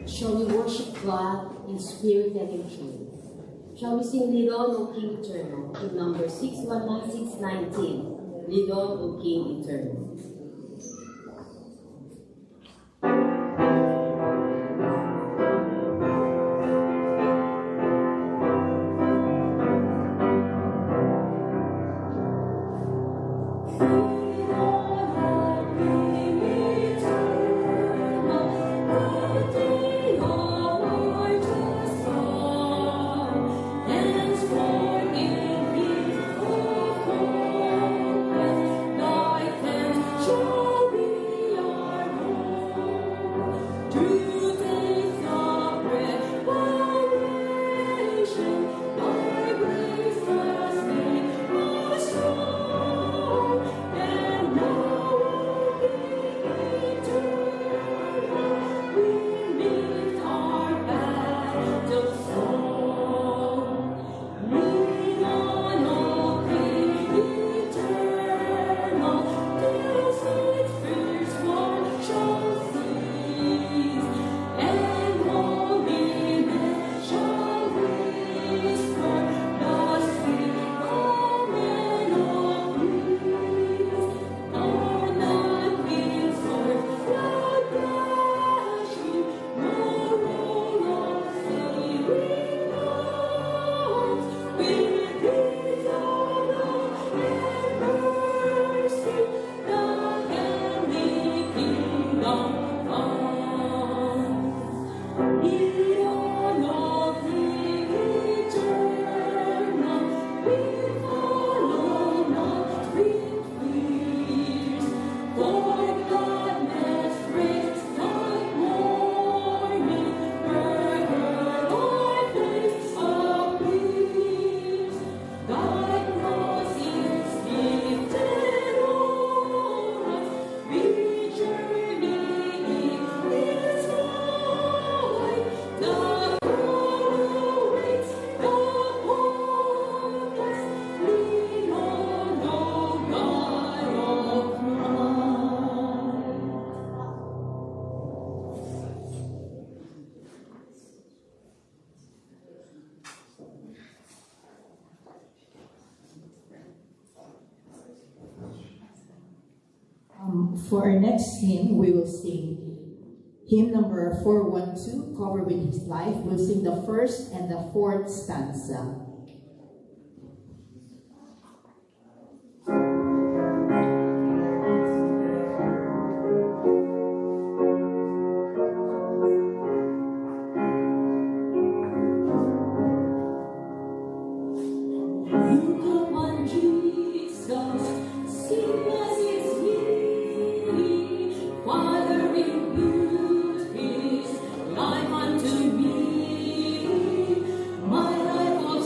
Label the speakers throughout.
Speaker 1: Shall we worship God in spirit and in truth? Shall we sing Lead On, O King Eternal, in number 619, Lead On, O King Eternal.
Speaker 2: For our next hymn, we will sing hymn number 412, Covered with His Life. We'll sing the first and the fourth stanza.
Speaker 3: Life unto me, my life of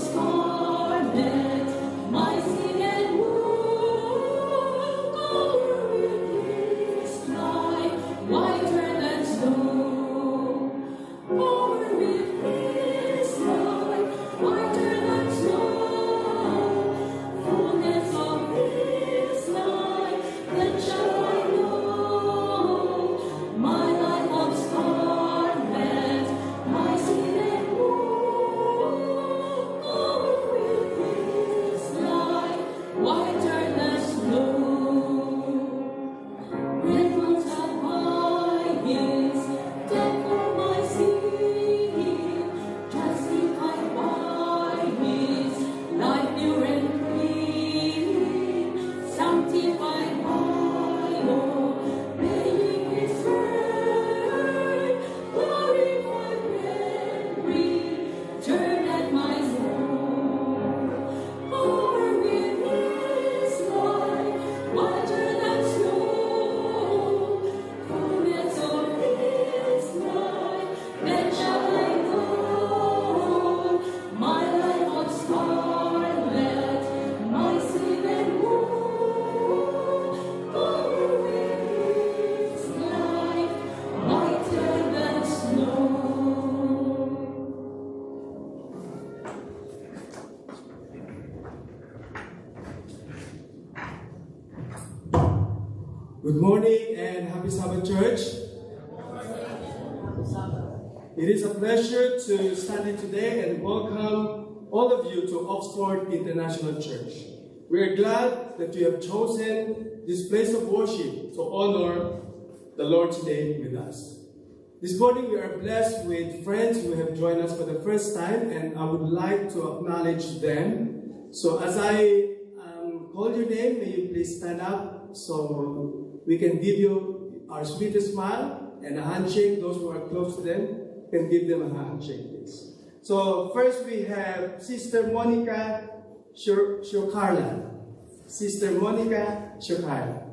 Speaker 3: Good morning and happy Sabbath, church. It is a pleasure to stand here today and welcome all of you to Oxford International Church. We are glad that you have chosen this place of worship to honor the Lord's Day with us. This morning we are blessed with friends who have joined us for the first time, and I would like to acknowledge them. So as I call your name, may you please stand up so we can give you our sweetest smile and a handshake. Those who are close to them can give them a handshake, please. So first we have Sister Monica Shokarla. Sister Monica Shokarla.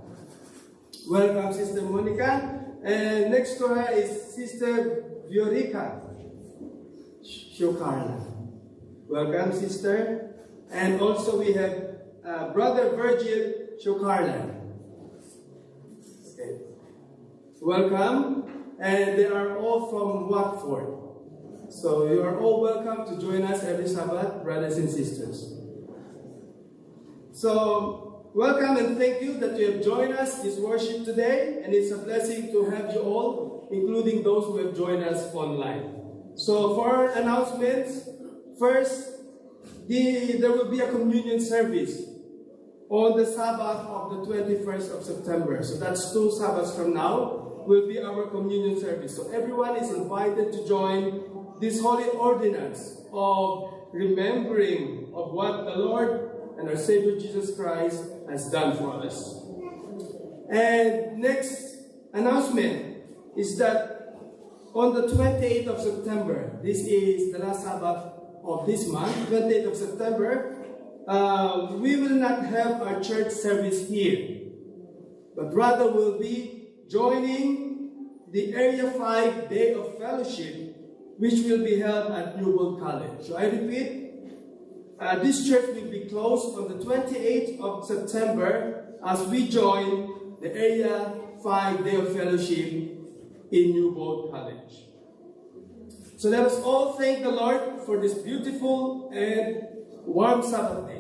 Speaker 3: Welcome, Sister Monica. And next to her is Sister Viorica Shokarla. Welcome, Sister. And also we have Brother Virgil Shokarla. Okay. Welcome. And they are all from Watford. So you are all welcome to join us every Sabbath, brothers and sisters. So welcome and thank you that you have joined us this worship today. And it's a blessing to have you all, including those who have joined us online. So for our announcements, first, there will be a communion service on the Sabbath of the 21st of September. So that's 2 Sabbaths from now will be our communion service. So everyone is invited to join this holy ordinance of remembering of what the Lord and our Savior Jesus Christ has done for us. And next announcement is that on the 28th of September, this is the last Sabbath of this month, 28th of September, we will not have our church service here, but rather will be joining the Area 5 Day of Fellowship, which will be held at Newbold College. So I repeat, this church will be closed on the 28th of September as we join the Area 5 Day of Fellowship in Newbold College. So let us all thank the Lord for this beautiful and warm Sabbath day.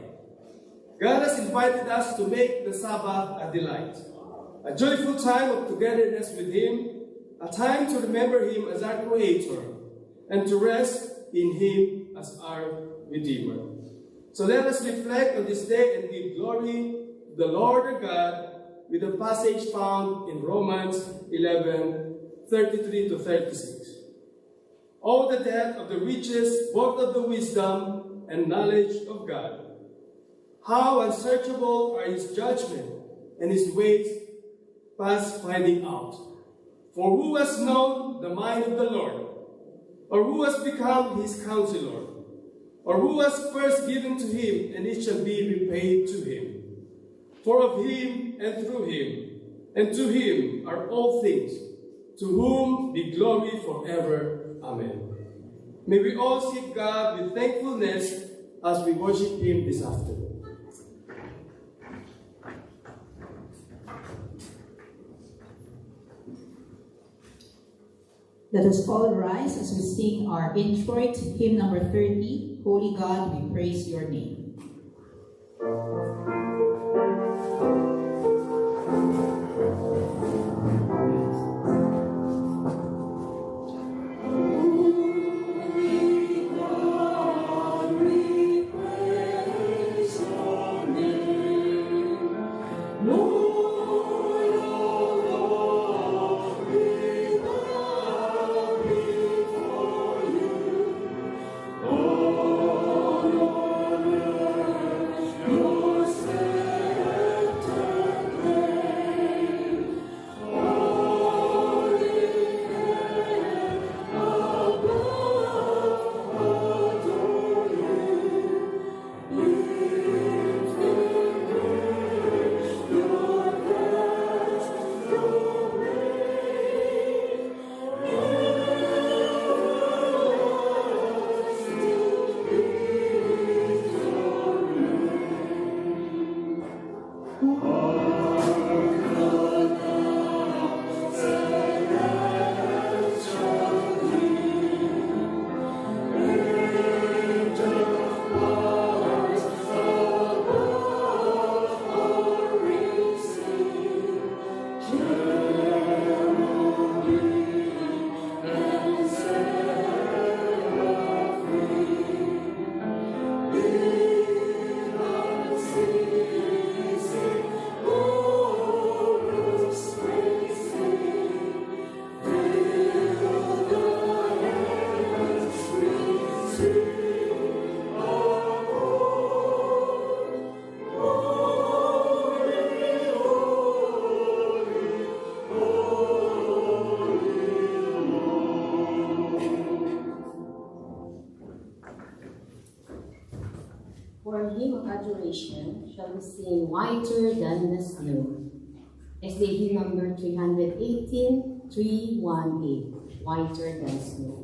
Speaker 3: God has invited us to make the Sabbath a delight, a joyful time of togetherness with Him, a time to remember Him as our Creator, and to rest in Him as our Redeemer. So let us reflect on this day and give glory to the Lord our God with a passage found in Romans 11:33 to 36. Oh, the depth of the riches, both of the wisdom and knowledge of God! How unsearchable are His judgment and His ways past finding out. For who has known the mind of the Lord? Or who has become His counselor? Or who has first given to Him, and it shall be repaid to Him? For of Him, and through Him, and to Him are all things, to whom be glory forever. Amen. May we all seek God with thankfulness as we worship Him this afternoon.
Speaker 2: Let us all rise as we sing our introit, hymn number 30, Holy God, we praise your name.
Speaker 4: Your
Speaker 1: For hymn of adoration, shall we sing Whiter Than the Snow? SDA number 318, 318, Whiter Than Snow.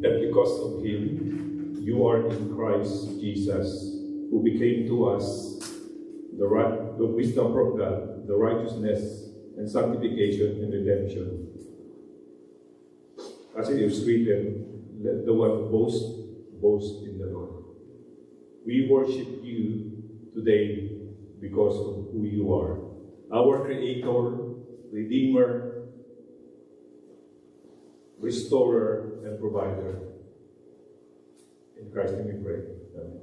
Speaker 4: That because of him, you are in Christ Jesus, who became to us the wisdom from God, the righteousness and sanctification and redemption. As it is written, let the one who boasts, boast in the Lord. We worship you today because of who you are, our Creator, Redeemer, Restorer, and Provider. In Christ's name we pray. Amen.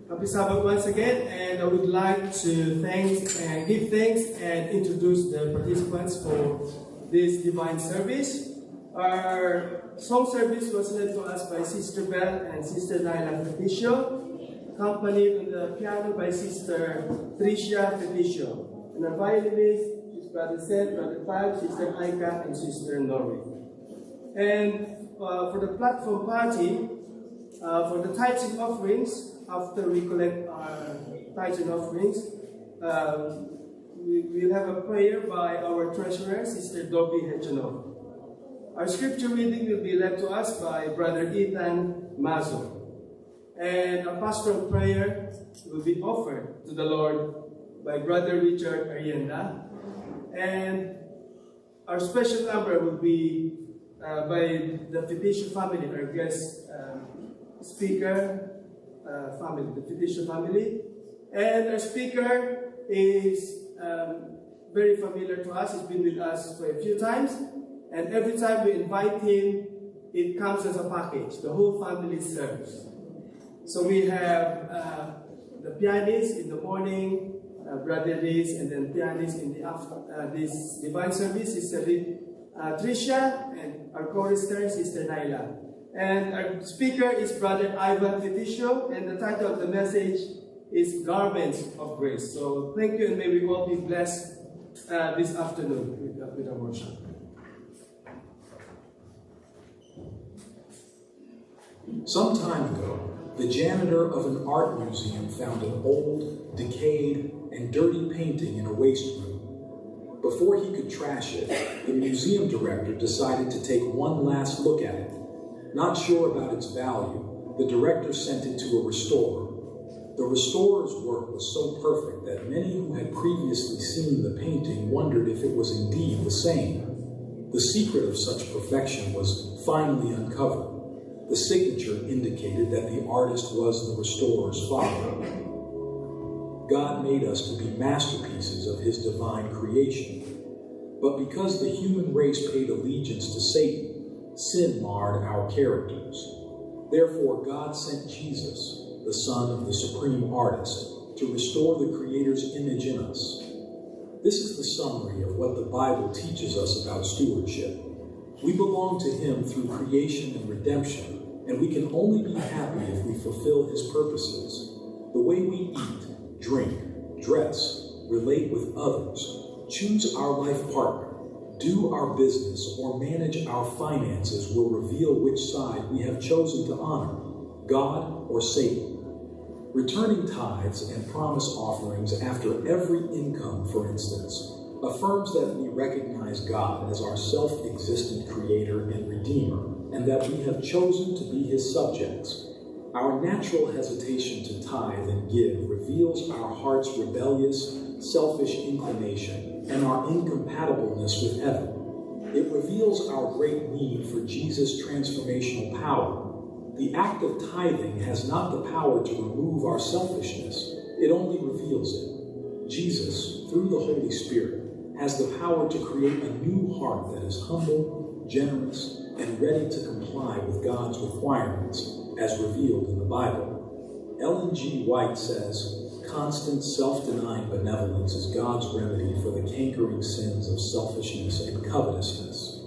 Speaker 3: Happy Sabbath once again, and I would like to give thanks and introduce the participants for this divine service. Our song service was led to us by Sister Bell and Sister Naila Feticio, accompanied on the piano by Sister Tricia Feticio, and our violinist is Brother Seth, Brother Fab, Sister Aika, and Sister Nori. And for the platform party, for the tithes and offerings, after we collect our tithes and offerings, we will have a prayer by our treasurer, Sister Dobby Hedgenov. Our scripture reading will be led to us by Brother Ethan Mazo. And our pastoral prayer will be offered to the Lord by Brother Richard Arienda. And our special number will be by the Petition family, our guest speaker family, the Petition family. And our speaker is very familiar to us. He's been with us for a few times. And every time we invite him, it comes as a package. The whole family serves. So we have the pianist in the morning, Brother Liz, and then pianist in the this divine service, Sister Tricia, and our chorister, Sister Naila. And our speaker is Brother Ivan Peticio, and the title of the message is Garments of Grace. So thank you, and may we all be blessed this afternoon with our worship.
Speaker 5: Some time ago, the janitor of an art museum found an old, decayed, and dirty painting in a waste room. Before he could trash it, the museum director decided to take one last look at it. Not sure about its value, the director sent it to a restorer. The restorer's work was so perfect that many who had previously seen the painting wondered if it was indeed the same. The secret of such perfection was finally uncovered. The signature indicated that the artist was the restorer's father. God made us to be masterpieces of his divine creation. But because the human race paid allegiance to Satan, sin marred our characters. Therefore, God sent Jesus, the Son of the Supreme Artist, to restore the Creator's image in us. This is the summary of what the Bible teaches us about stewardship. We belong to him through creation and redemption, and we can only be happy if we fulfill his purposes. The way we eat, drink, dress, relate with others, choose our life partner, do our business, or manage our finances will reveal which side we have chosen to honor, God or Satan. Returning tithes and promise offerings after every income, for instance, affirms that we recognize God as our self-existent creator and redeemer, and that we have chosen to be his subjects. Our natural hesitation to tithe and give reveals our heart's rebellious, selfish inclination and our incompatibleness with heaven. It reveals our great need for Jesus' transformational power. The act of tithing has not the power to remove our selfishness. It only reveals it. Jesus, through the Holy Spirit, has the power to create a new heart that is humble, generous, and ready to comply with God's requirements, as revealed in the Bible. Ellen G. White says, constant self-denying benevolence is God's remedy for the cankering sins of selfishness and covetousness.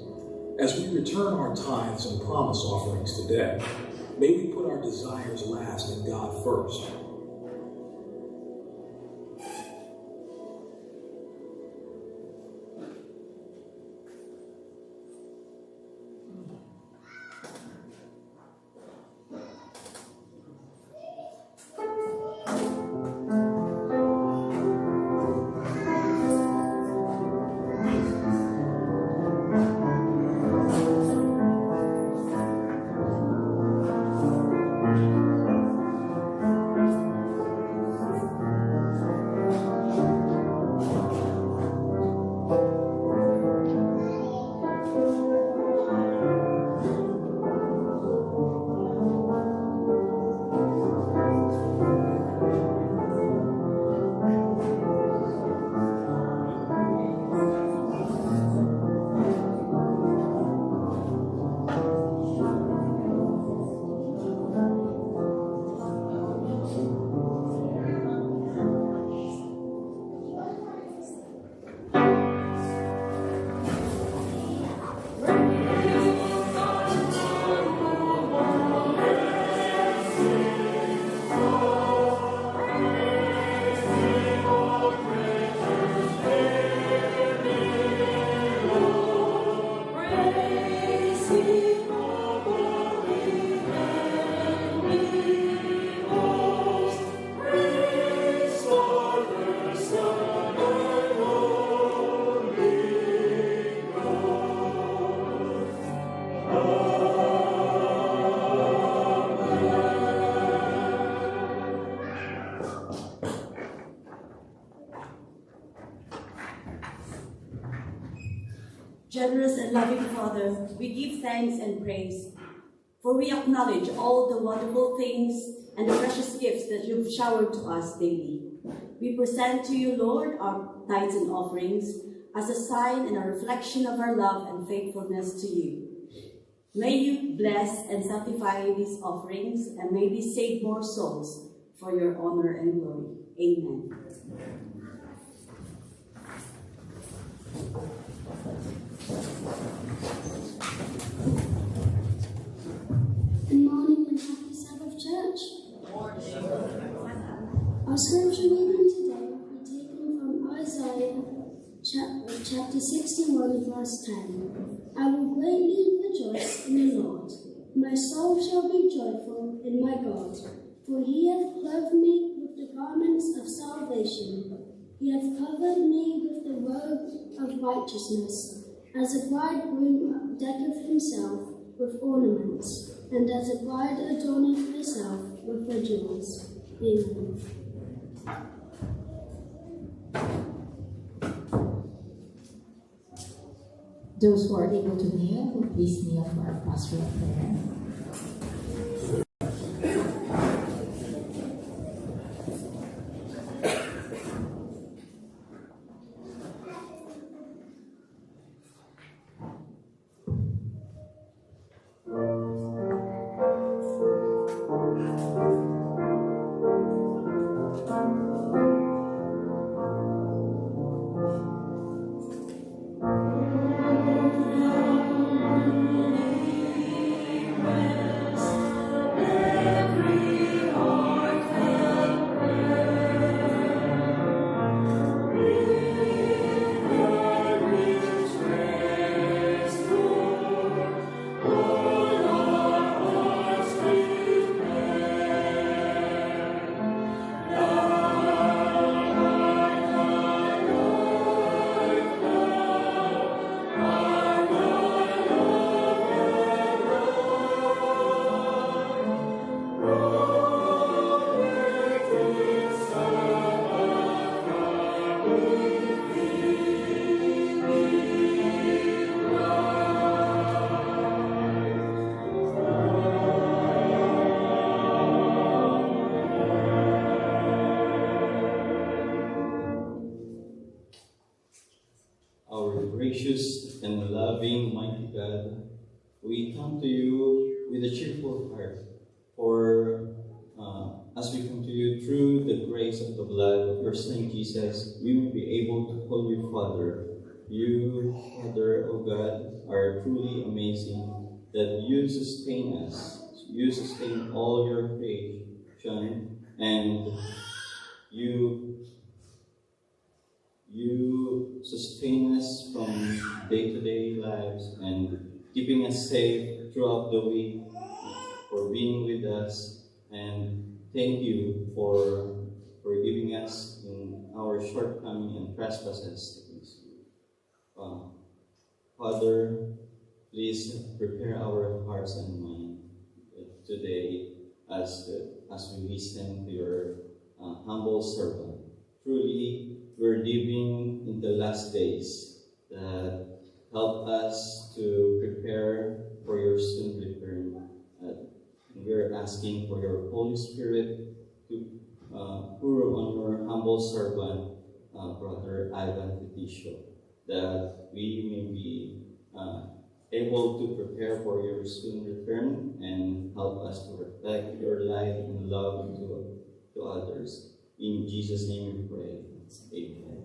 Speaker 5: As we return our tithes and promise offerings today, may we put our desires last and God first.
Speaker 6: Generous and loving Father, we give thanks and praise, for we acknowledge all the wonderful things and the precious gifts that you've showered to us daily. We present to you, Lord, our tithes and offerings as a sign and a reflection of our love and faithfulness to you. May you bless and sanctify these offerings, and may they save more souls for your honor and glory. Amen.
Speaker 7: Good morning and happy Sabbath, church. Our scripture reading today will be taken from Isaiah chapter 61, verse 10. I will greatly rejoice in the Lord. My soul shall be joyful in my God, for he hath clothed me with the garments of salvation. He hath covered me with the robe of righteousness, as a bridegroom decketh himself with ornaments, and as a bride adorneth herself with her jewels. Amen.
Speaker 2: Those who are able to kneel, please kneel for our pastoral prayer.
Speaker 8: Gracious and loving, mighty God, we come to you with a cheerful heart, for as we come to you through the grace of the blood of your Son Jesus, we will be able to call you Father. You, Father, O God, are truly amazing that you sustain us. You sustain all your creation, and you sustain us from day-to-day lives and keeping us safe throughout the week, for being with us, and thank you for forgiving us in our shortcomings and trespasses. Father, please prepare our hearts and minds today as we listen to your humble servant. Truly, we're living in the last days that help us to prepare for your soon return. And we're asking for your Holy Spirit to pour on your humble servant, Brother Ivan Peticio, that we may be able to prepare for your soon return and help us to reflect your light and love to others. In Jesus' name we pray. Amen.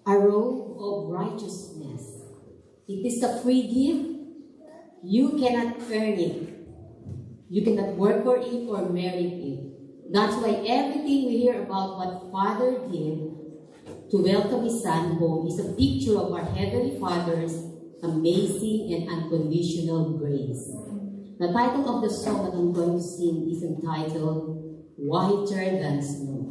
Speaker 1: a robe of righteousness. It is a free gift. You cannot earn it. You cannot work for it or merit it. That's why everything we hear about what Father did to welcome His Son home is a picture of our Heavenly Father's amazing and unconditional grace. The title of the song that I'm going to sing is entitled Whiter Than Snow.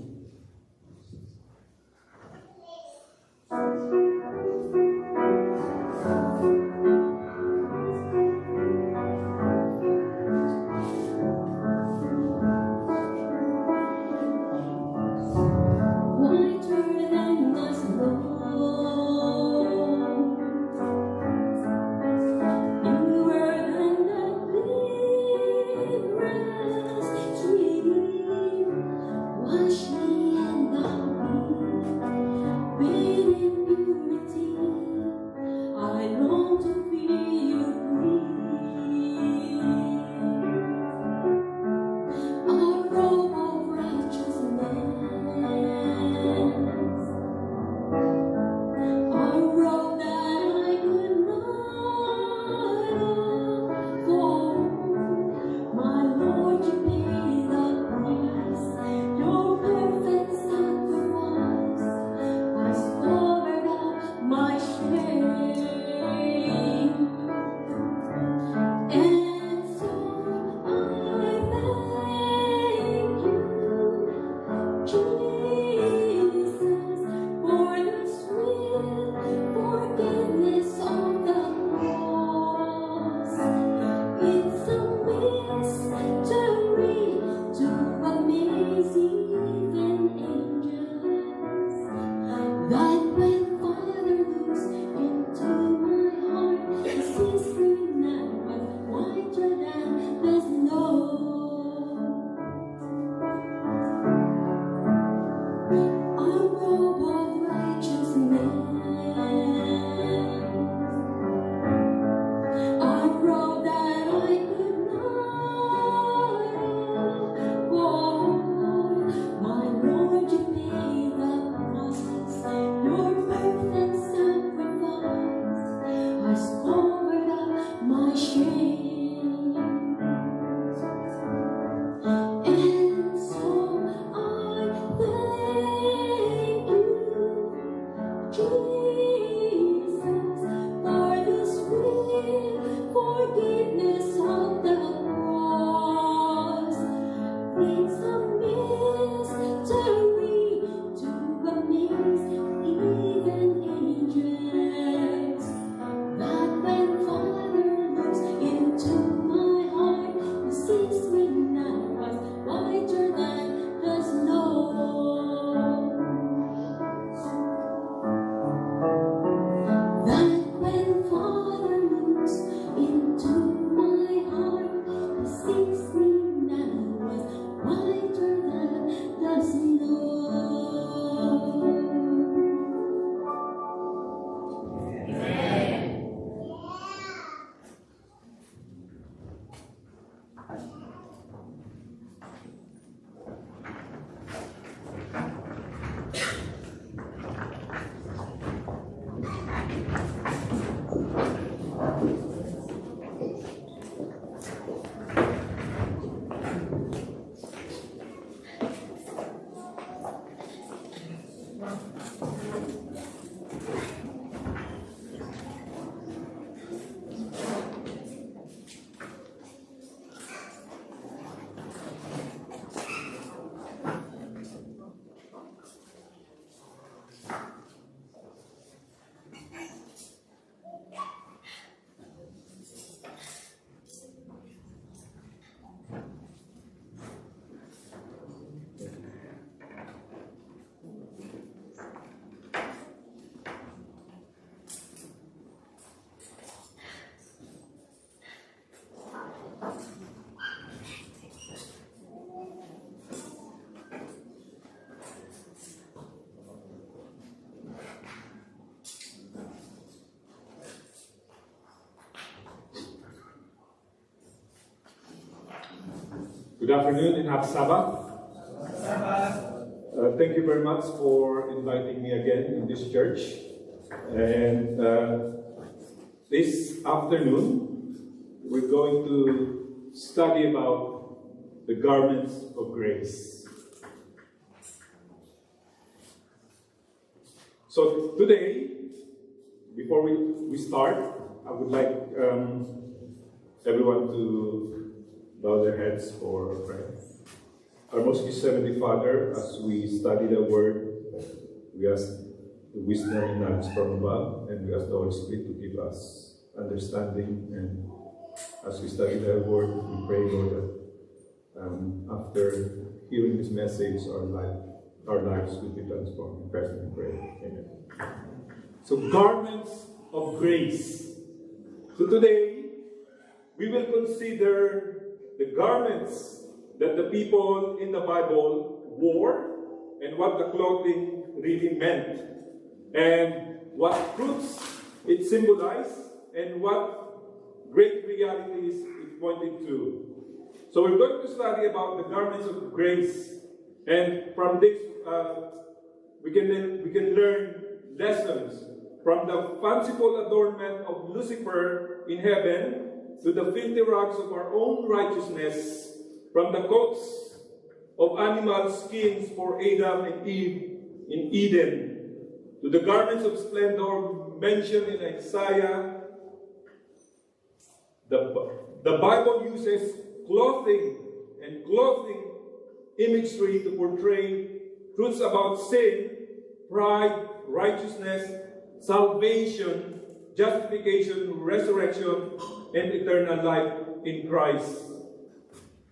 Speaker 4: Good afternoon and happy Sabbath. Thank you very much for inviting me again in this church. And this afternoon, we're going to study about the garments of grace. So today, before we start, I would like everyone to bow their heads for prayer. Our most gracious Heavenly Father, as we study the Word, we ask the wisdom and knowledge from above, and we ask the Holy Spirit to give us understanding. And as we study the Word, we pray, Lord, that after hearing this message, our lives will be transformed. In Christ's name we pray. Amen. So, garments of grace. So today, we will consider the garments that the people in the Bible wore and what the clothing really meant and what fruits it symbolized and what great realities it pointed to. So we're going to study about the garments of grace, and from this we can learn lessons from the fanciful adornment of Lucifer in heaven to the filthy rags of our own righteousness, from the coats of animal skins for Adam and Eve in Eden, to the garments of splendor mentioned in Isaiah. The Bible uses clothing and clothing imagery to portray truths about sin, pride, righteousness, salvation, justification, resurrection, and eternal life in Christ.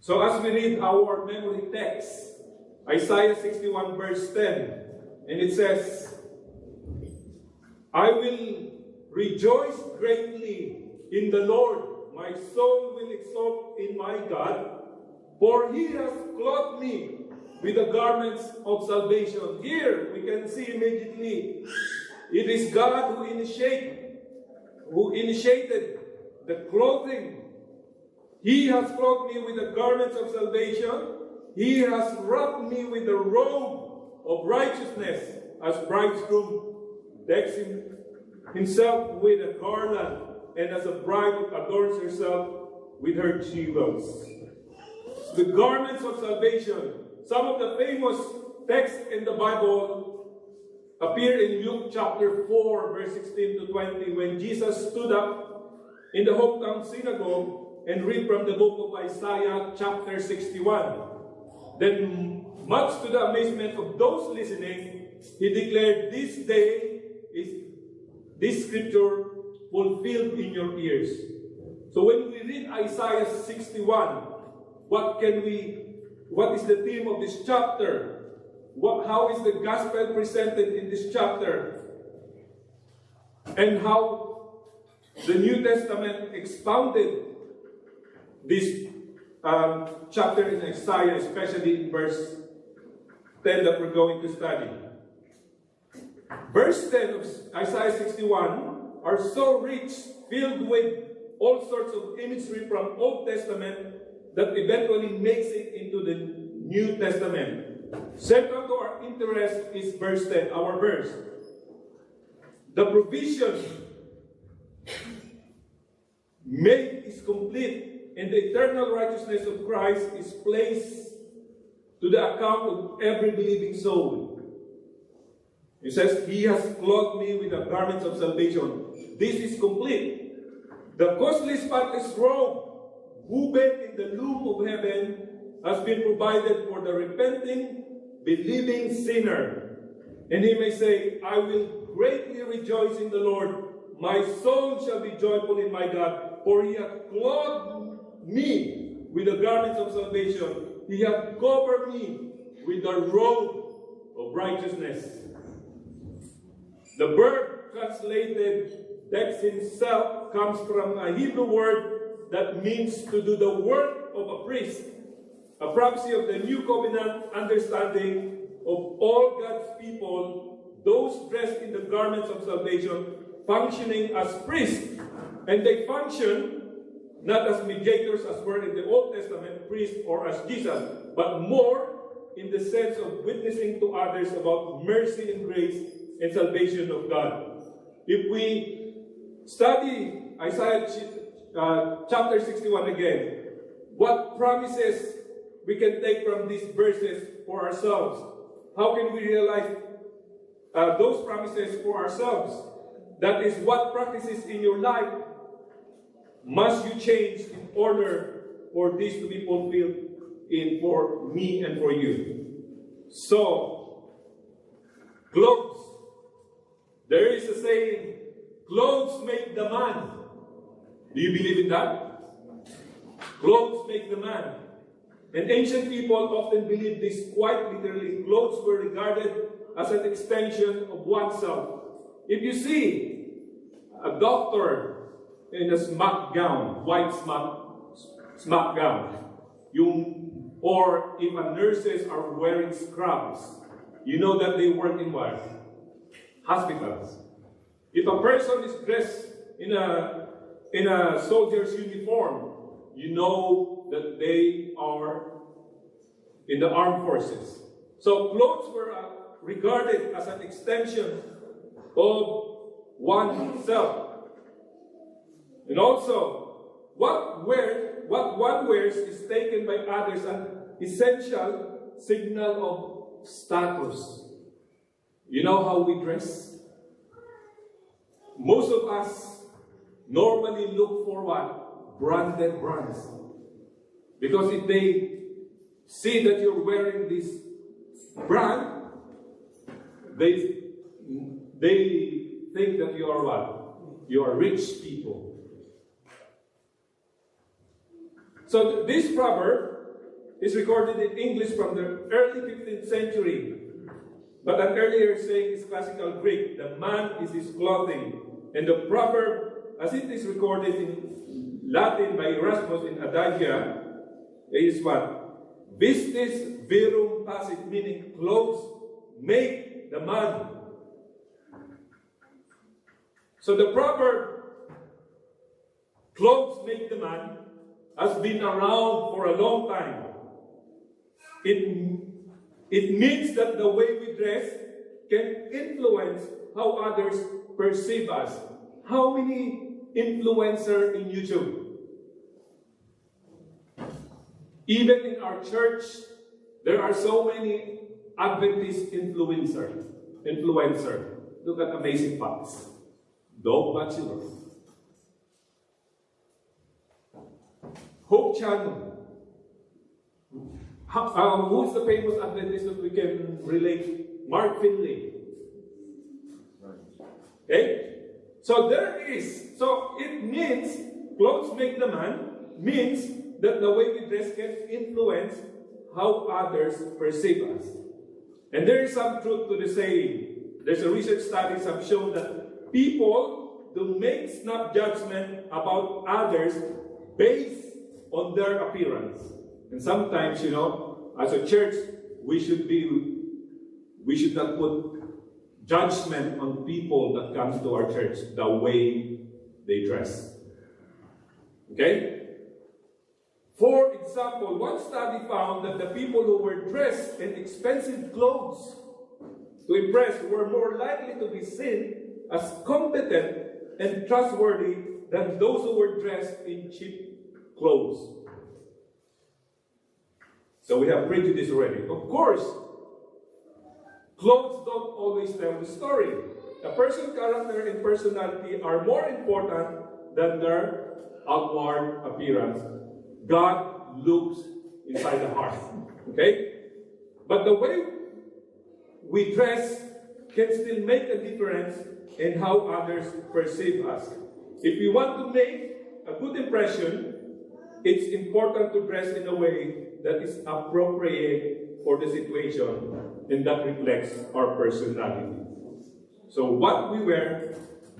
Speaker 4: So as we read our memory text, Isaiah 61 verse 10, and it says, I will rejoice greatly in the Lord. My soul will exult in my God, for he has clothed me with the garments of salvation. Here we can see immediately, it is God who initiated the clothing. He has clothed me with the garments of salvation. He has wrapped me with the robe of righteousness, as bridegroom decks himself with a garland, and as a bride adorns herself with her jewels. The garments of salvation. Some of the famous texts in the Bible appear in Luke chapter 4, verse 16 to 20, when Jesus stood up in the hometown synagogue and read from the book of Isaiah chapter 61. Then, much to the amazement of those listening, he declared, this day is this scripture fulfilled in your ears. So when we read Isaiah 61, what is the theme of this chapter? How is the gospel presented in this chapter? And how the New Testament expounded this chapter in Isaiah, especially in verse 10 that we're going to study. Verse 10 of Isaiah 61 are so rich, filled with all sorts of imagery from Old Testament that eventually makes it into the New Testament. Central to our interest is verse 10, our verse. The provision made is complete, and the eternal righteousness of Christ is placed to the account of every believing soul. It says, He has clothed me with the garments of salvation. This is complete. The costly spotless robe, woven in the loom of heaven, has been provided for the repenting, believing sinner. And he may say, I will greatly rejoice in the Lord. My soul shall be joyful in my God, for He hath clothed me with the garments of salvation. He hath covered me with the robe of righteousness. The verb translated decks himself comes from a Hebrew word that means to do the work of a priest, a prophecy of the new covenant understanding of all God's people, those dressed in the garments of salvation, functioning as priests. And they function not as mediators as were in the Old Testament, priests, or as Jesus, but more in the sense of witnessing to others about mercy and grace and salvation of God. If we study Isaiah chapter 61 again, what promises we can take from these verses for ourselves? How can we realize those promises for ourselves? That is, what practices in your life must you change in order for this to be fulfilled for me and for you? So, clothes. There is a saying, clothes make the man. Do you believe in that? Clothes make the man. And ancient people often believed this quite literally. Clothes were regarded as an extension of oneself. If you see a doctor in a smock gown, white smock gown, or if a nurses are wearing scrubs, you know that they work in what? Hospitals. If a person is dressed in a soldier's uniform, you know that they are in the armed forces. So clothes were regarded as an extension of oneself. And also, what one wears is taken by others an essential signal of status. You know how we dress? Most of us normally look for what? Branded brands. Because if they see that you're wearing this brand, they think that you are what? You are rich people. So this proverb is recorded in English from the early 15th century. But an earlier saying is classical Greek. The man is his clothing. And the proverb, as it is recorded in Latin by Erasmus in Adagia, is what? Vistis virum passit, meaning clothes make the man. So the proverb, clothes make the man, has been around for a long time. It means that the way we dress can influence how others perceive us. How many influencers in YouTube? Even in our church, there are so many Adventist influencers. Look at Amazing Facts. Dog Bachelor. Hope Channel. Who's the famous Adventist that we can relate? Mark Finley. Okay? So it means, clothes make the man, means that the way we dress can influence how others perceive us. And there is some truth to the saying. There's a research studies have shown that people do make snap judgment about others based on their appearance. And sometimes, as a church, we should not put judgment on people that comes to our church, the way they dress. Okay? For example, one study found that the people who were dressed in expensive clothes to impress were more likely to be seen as competent and trustworthy than those who were dressed in cheap clothes. So we have prejudice already. Of course, clothes don't always tell the story. A person's character and personality are more important than their outward appearance. God looks inside the heart. Okay? But the way we dress can still make a difference in how others perceive us. If we want to make a good impression, it's important to dress in a way that is appropriate for the situation and that reflects our personality. So what we wear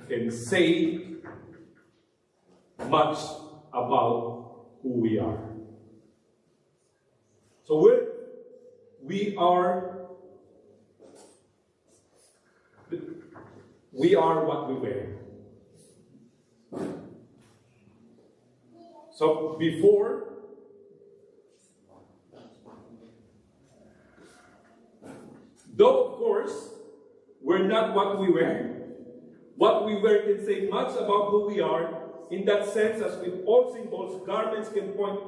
Speaker 4: can say much about who we are. So we are what we wear. So before Though, of course, we're not what we were. What we wear can say much about who we are. In that sense, as with all symbols, garments can point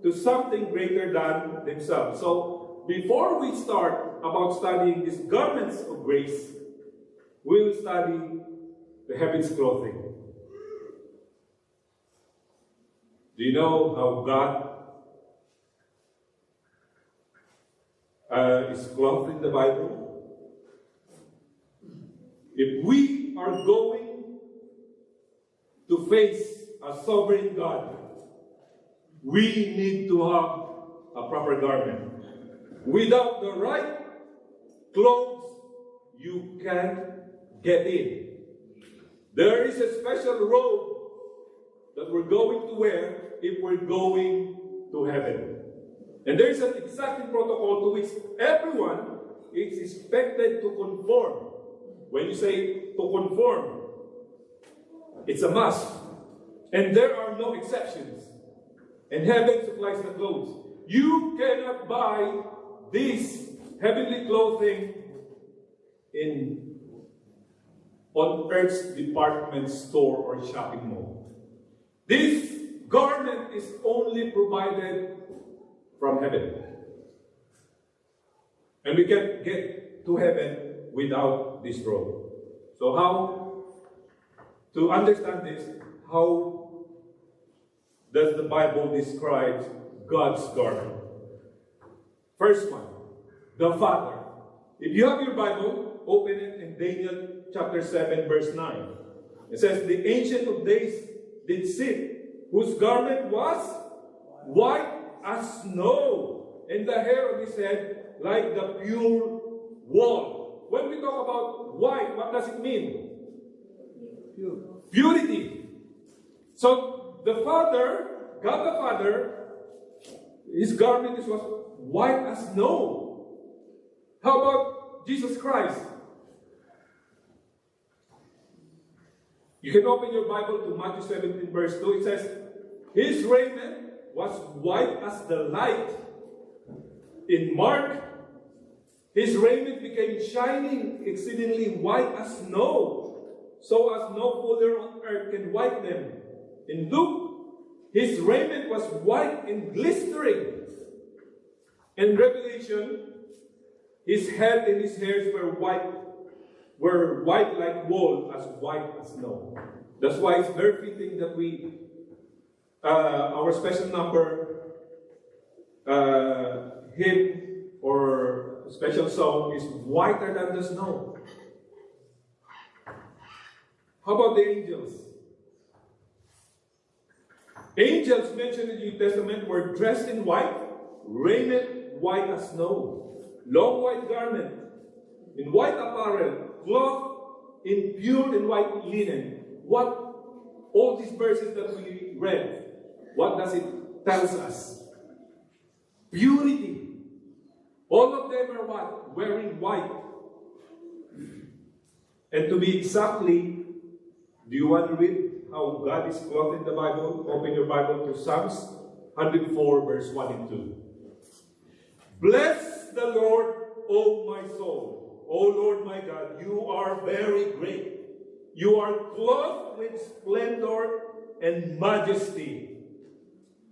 Speaker 4: to something greater than themselves. So, before we start about studying these garments of grace, we will study the heaven's clothing. Do you know how God is clothed in the Bible? If we are going to face a sovereign God, we need to have a proper garment. Without the right clothes, you can't get in. There is a special robe that we're going to wear if we're going to heaven. And there is an exacting protocol to which everyone is expected to conform. When you say to conform, it's a must. And there are no exceptions. And heaven supplies the clothes. You cannot buy this heavenly clothing on earth's department store or shopping mall. This garment is only provided from heaven. And we can't get to heaven without this robe. So how to understand this, how does the Bible describe God's garment? First one, the Father. If you have your Bible, open it in Daniel chapter 7, verse 9. It says, the Ancient of Days did sit, whose garment was white as snow, and the hair of his head like the pure wool. When we talk about white, what does it mean? Purity. So the Father, God the Father, his garment was white as snow. How about Jesus Christ? You can open your Bible to Matthew 17, verse 2. It says, his raiment was white as the light. In Mark, his raiment became shining, exceedingly white as snow, so as no fuller on earth can white them. In Luke, his raiment was white and glistering. In Revelation, his head and his hairs were white like wool, as white as snow. That's why it's very fitting that we, our special number, hymn or special song is whiter than the snow. How about the angels? Angels mentioned in the New Testament were dressed in white, raiment white as snow, long white garment, in white apparel, cloth in pure and white linen. What, all these verses that we read, what does it tell us? Purity. All of them are what? Wearing white. And to be exactly, do you want to read how God is clothed in the Bible? Open your Bible to Psalms 104, verse 1 and 2. Bless the Lord, O my soul. O Lord my God, you are very great. You are clothed with splendor and majesty,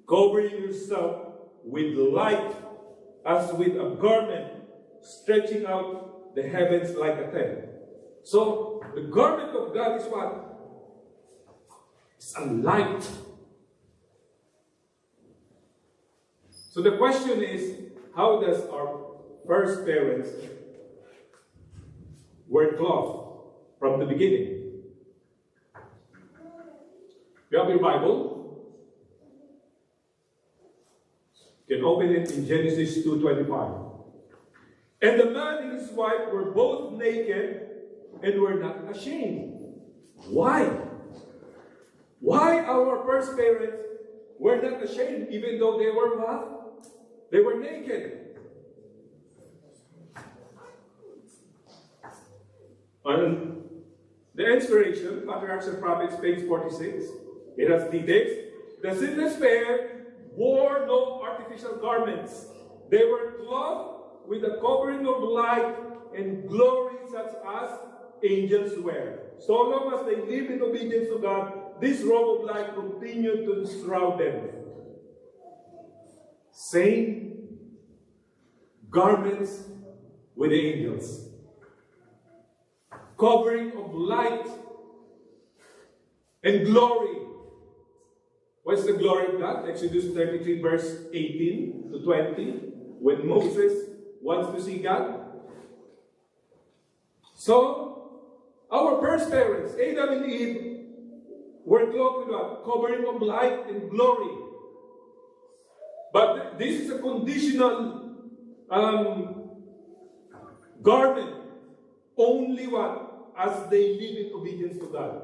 Speaker 4: covering yourself with light as with a garment, stretching out the heavens like a tent. So, the garment of God is what? It's a light. So the question is, how does our first parents wear cloth from the beginning? You have your Bible? You can open it in Genesis 2:25. And the man and his wife were both naked and were not ashamed. Why? Why our first parents were not ashamed even though they were what? They were naked. On the Inspiration, Patriarchs and Prophets, page 46, it has details. The sinless pair wore no artificial garments. They were clothed with a covering of light and glory such as angels wear. So long as they live in obedience to God, this robe of light continued to shroud them. Same garments with the angels. Covering of light and glory. What's the glory of God? Exodus 33 verse 18 to 20. When Moses wants to see God. So, our first parents, Adam and Eve, were clothed with what? Covering of light and glory. But this is a conditional garment. Only what? As they live in obedience to God.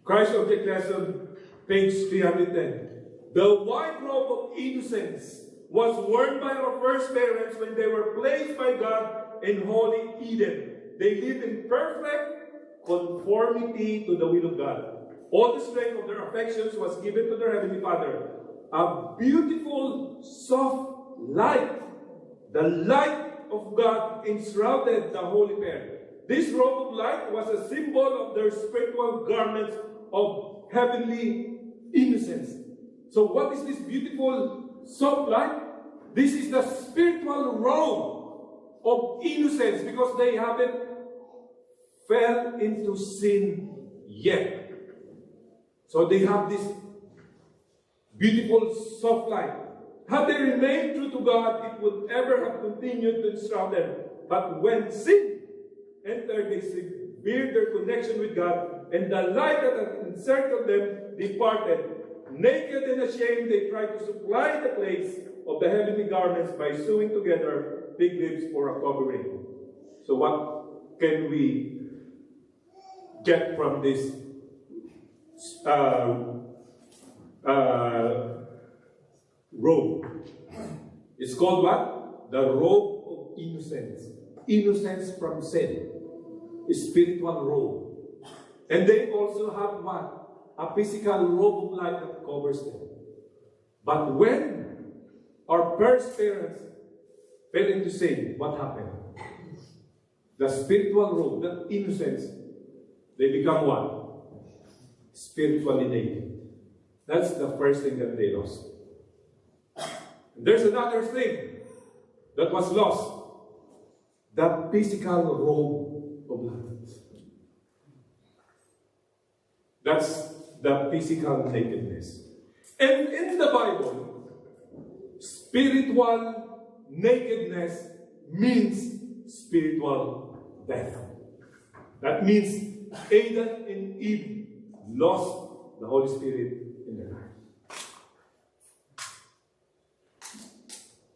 Speaker 4: Christ Object Lesson, page 310. The white robe of innocence was worn by our first parents when they were placed by God in holy Eden. They lived in perfect conformity to the will of God. All the strength of their affections was given to their Heavenly Father. A beautiful, soft light. The light of God enshrouded the holy pair. This robe of light was a symbol of their spiritual garments of heavenly innocence. So what is this beautiful soft light? This is the spiritual robe of innocence because they haven't fell into sin yet. So they have this beautiful soft light. Had they remained true to God, it would ever have continued to enshroud them. But when sin entered, they severed their connection with God, and the light that had encircled them departed. Naked and ashamed, they tried to supply the place of the heavenly garments by sewing together fig leaves for a covering. So what can we get from this robe? It's called what? The robe of innocence. Innocence from sin. A spiritual robe. And they also have what? A physical robe of light that covers them. But when our first parents fell into sin, what happened? The spiritual robe, that innocence, they become what? Spiritually naked. That's the first thing that they lost. There's another thing that was lost. The physical robe of light. That's the physical nakedness. And in the Bible, spiritual nakedness means spiritual death. That means Adam and Eve lost the Holy Spirit in their life.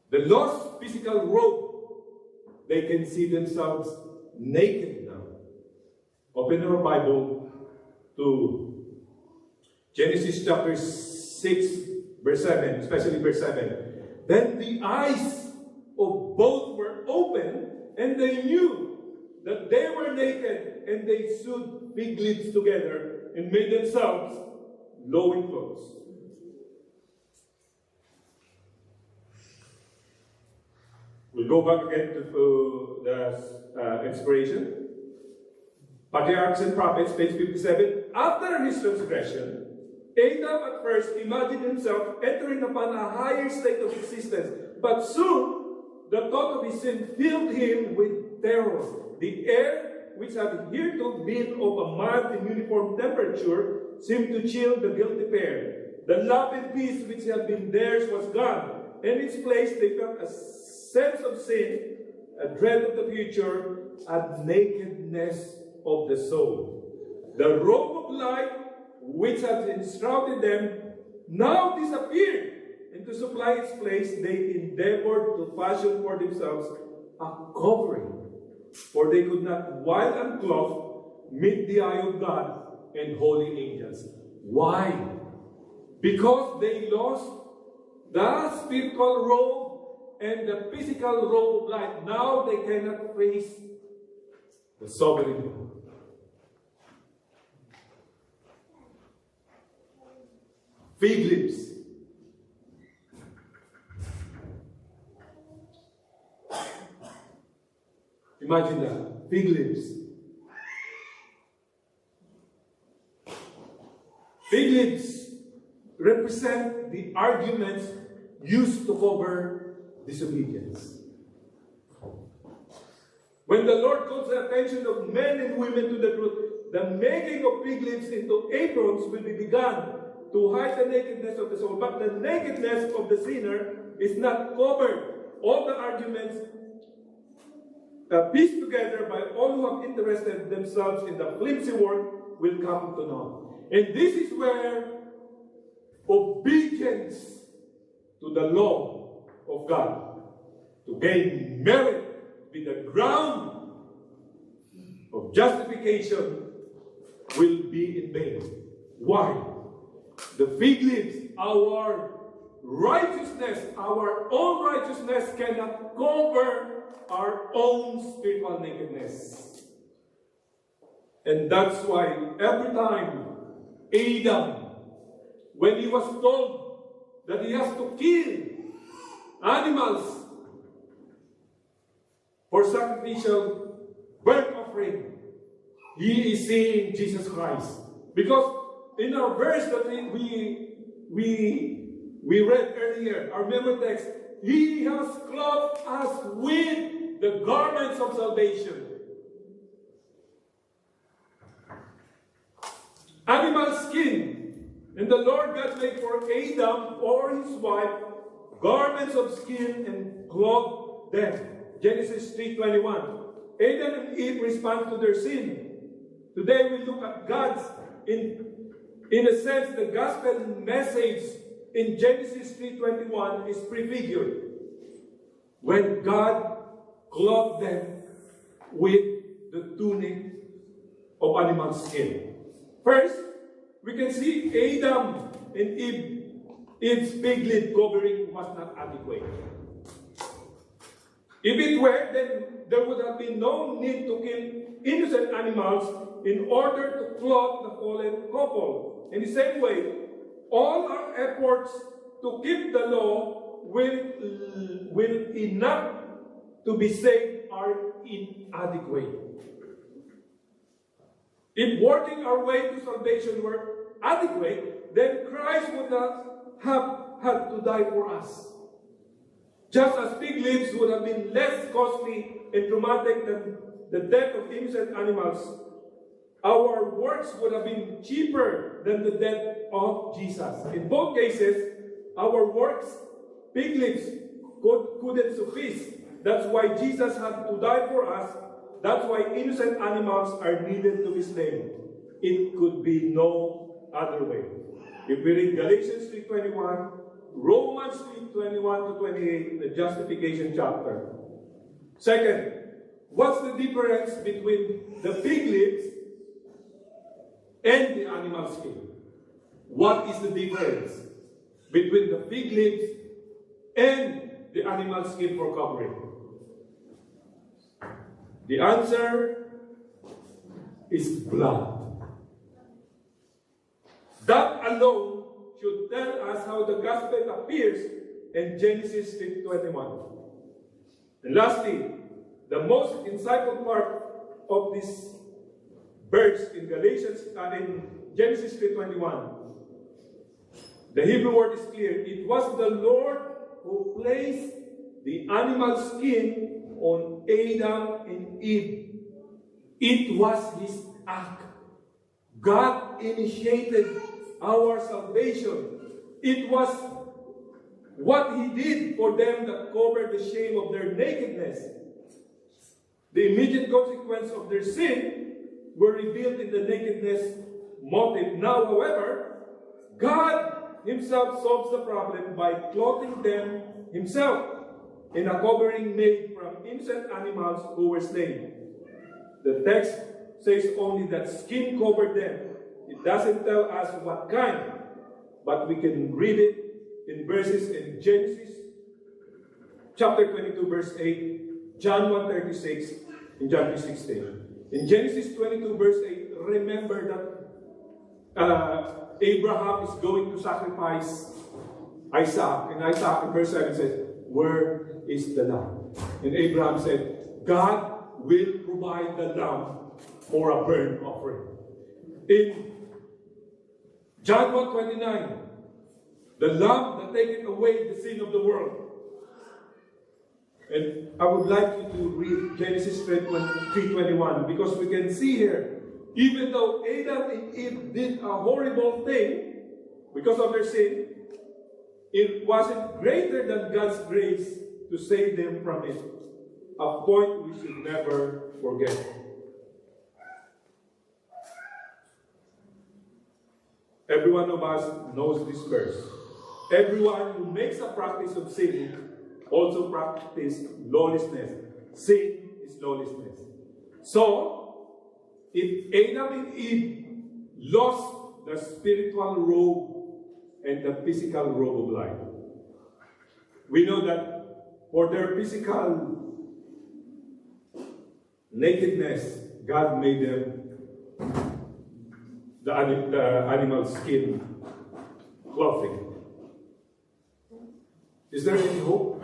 Speaker 4: The lost physical robe, they can see themselves naked now. Open your Bible to Genesis chapter 6, verse 7, especially verse 7. Then the eyes of both were open, and they knew that they were naked, and they sewed fig leaves together and made themselves loincloths. We'll go back again to the inspiration. Patriarchs and Prophets, page 57. After his transgression, Adam at first imagined himself entering upon a higher state of existence, but soon the thought of his sin filled him with terror. The air, which had hitherto been of a mild and uniform temperature, seemed to chill the guilty pair. The love and peace which had been theirs was gone. In its place, they felt a sense of sin, a dread of the future, a nakedness of the soul. The robe of light, which had enshrouded them, now disappeared. And to supply its place, they endeavored to fashion for themselves a covering. For they could not, while unclothed, meet the eye of God and holy angels. Why? Because they lost the spiritual robe and the physical robe of light. Now they cannot face the sovereign God. Fig leaves.
Speaker 3: Imagine that. Fig leaves. Fig leaves represent the arguments used to cover disobedience. When the Lord calls the attention of men and women to the truth, the making of fig leaves into aprons will be begun to hide the nakedness of the soul. But the nakedness of the sinner is not covered. All the arguments pieced together by all who have interested themselves in the flimsy work will come to naught. And this is where obedience to the law of God, to gain merit, be the ground of justification, will be in vain. Why? The fig leaves, our righteousness, our own righteousness cannot cover our own spiritual nakedness. And that's why every time Adam, when he was told that he has to kill animals for sacrificial burnt offering, he is seeing Jesus Christ. Because in our verse that we read earlier, our memory text, He has clothed us with the garments of salvation. Animal skin. And the Lord God made for Adam or his wife garments of skin and clothed them. Genesis 3:21. Adam and Eve respond to their sin. Today we look at God's, in a sense, the gospel message in Genesis 3:21 is prefigured. When God clothed them with the tunic of animal skin. First, we can see Adam and Eve's fig leaf covering was not adequate. If it were, then there would have been no need to kill innocent animals in order to clothe the fallen couple. In the same way, all our efforts to keep the law will enough to be saved are inadequate. If working our way to salvation were adequate, then Christ would not have had to die for us. Just as fig leaves would have been less costly and traumatic than the death of innocent animals, our works would have been cheaper than the death of Jesus. In both cases, our works, fig leaves, couldn't suffice. That's why Jesus had to die for us. That's why innocent animals are needed to be slain. It could be no other way. If we read Galatians 3:21, Romans 3:21 to 28, the justification chapter. Second, what's the difference between the fig leaves and the animal skin? What is the difference between the fig leaves and the animal skin for covering? The answer is blood. That alone should tell us how the gospel appears in Genesis 3:21. And lastly, the most insightful part of this verse in Genesis 3:21. The Hebrew word is clear. It was the Lord who placed the animal skin on Adam and Eve. It was His act. God initiated our salvation. It was what He did for them that covered the shame of their nakedness. The immediate consequence of their sin were revealed in the nakedness motive. Now, however, God Himself solves the problem by clothing them Himself in a covering made from innocent animals who were slain. The text says only that skin covered them. It doesn't tell us what kind, but we can read it in verses in Genesis chapter 22 verse 8, John 1:36, and John 3:16. In Genesis 22 verse 8, remember that Abraham is going to sacrifice Isaac. And Isaac in verse 7 says, "Where is the lamb?" And Abraham said, "God
Speaker 4: will provide the lamb for a burnt offering. In John 1:29, the lamb that taketh away the sin of the world. And I would like you to read Genesis 3:21, because we can see here, even though Adam and Eve did a horrible thing because of their sin, it wasn't greater than God's grace to save them from it. A point we should never forget. Every one of us knows this verse. Everyone who makes a practice of sin also practices lawlessness. Sin is lawlessness. So, if Adam and Eve lost the spiritual robe and the physical robe of life, we know that for their physical nakedness, God made them the animal skin clothing. Is there any hope?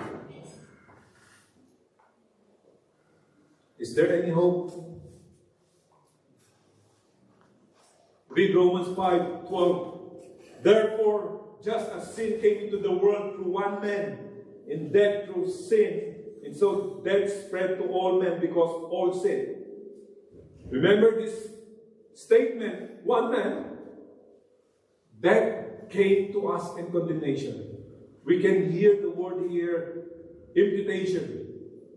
Speaker 4: Is there any hope? Read Romans 5:12. Therefore, just as sin came into the world through one man, and death through sin, and so death spread to all men because all sinned. Remember this statement, one man, death came to us in condemnation. We can hear the word here, imputation,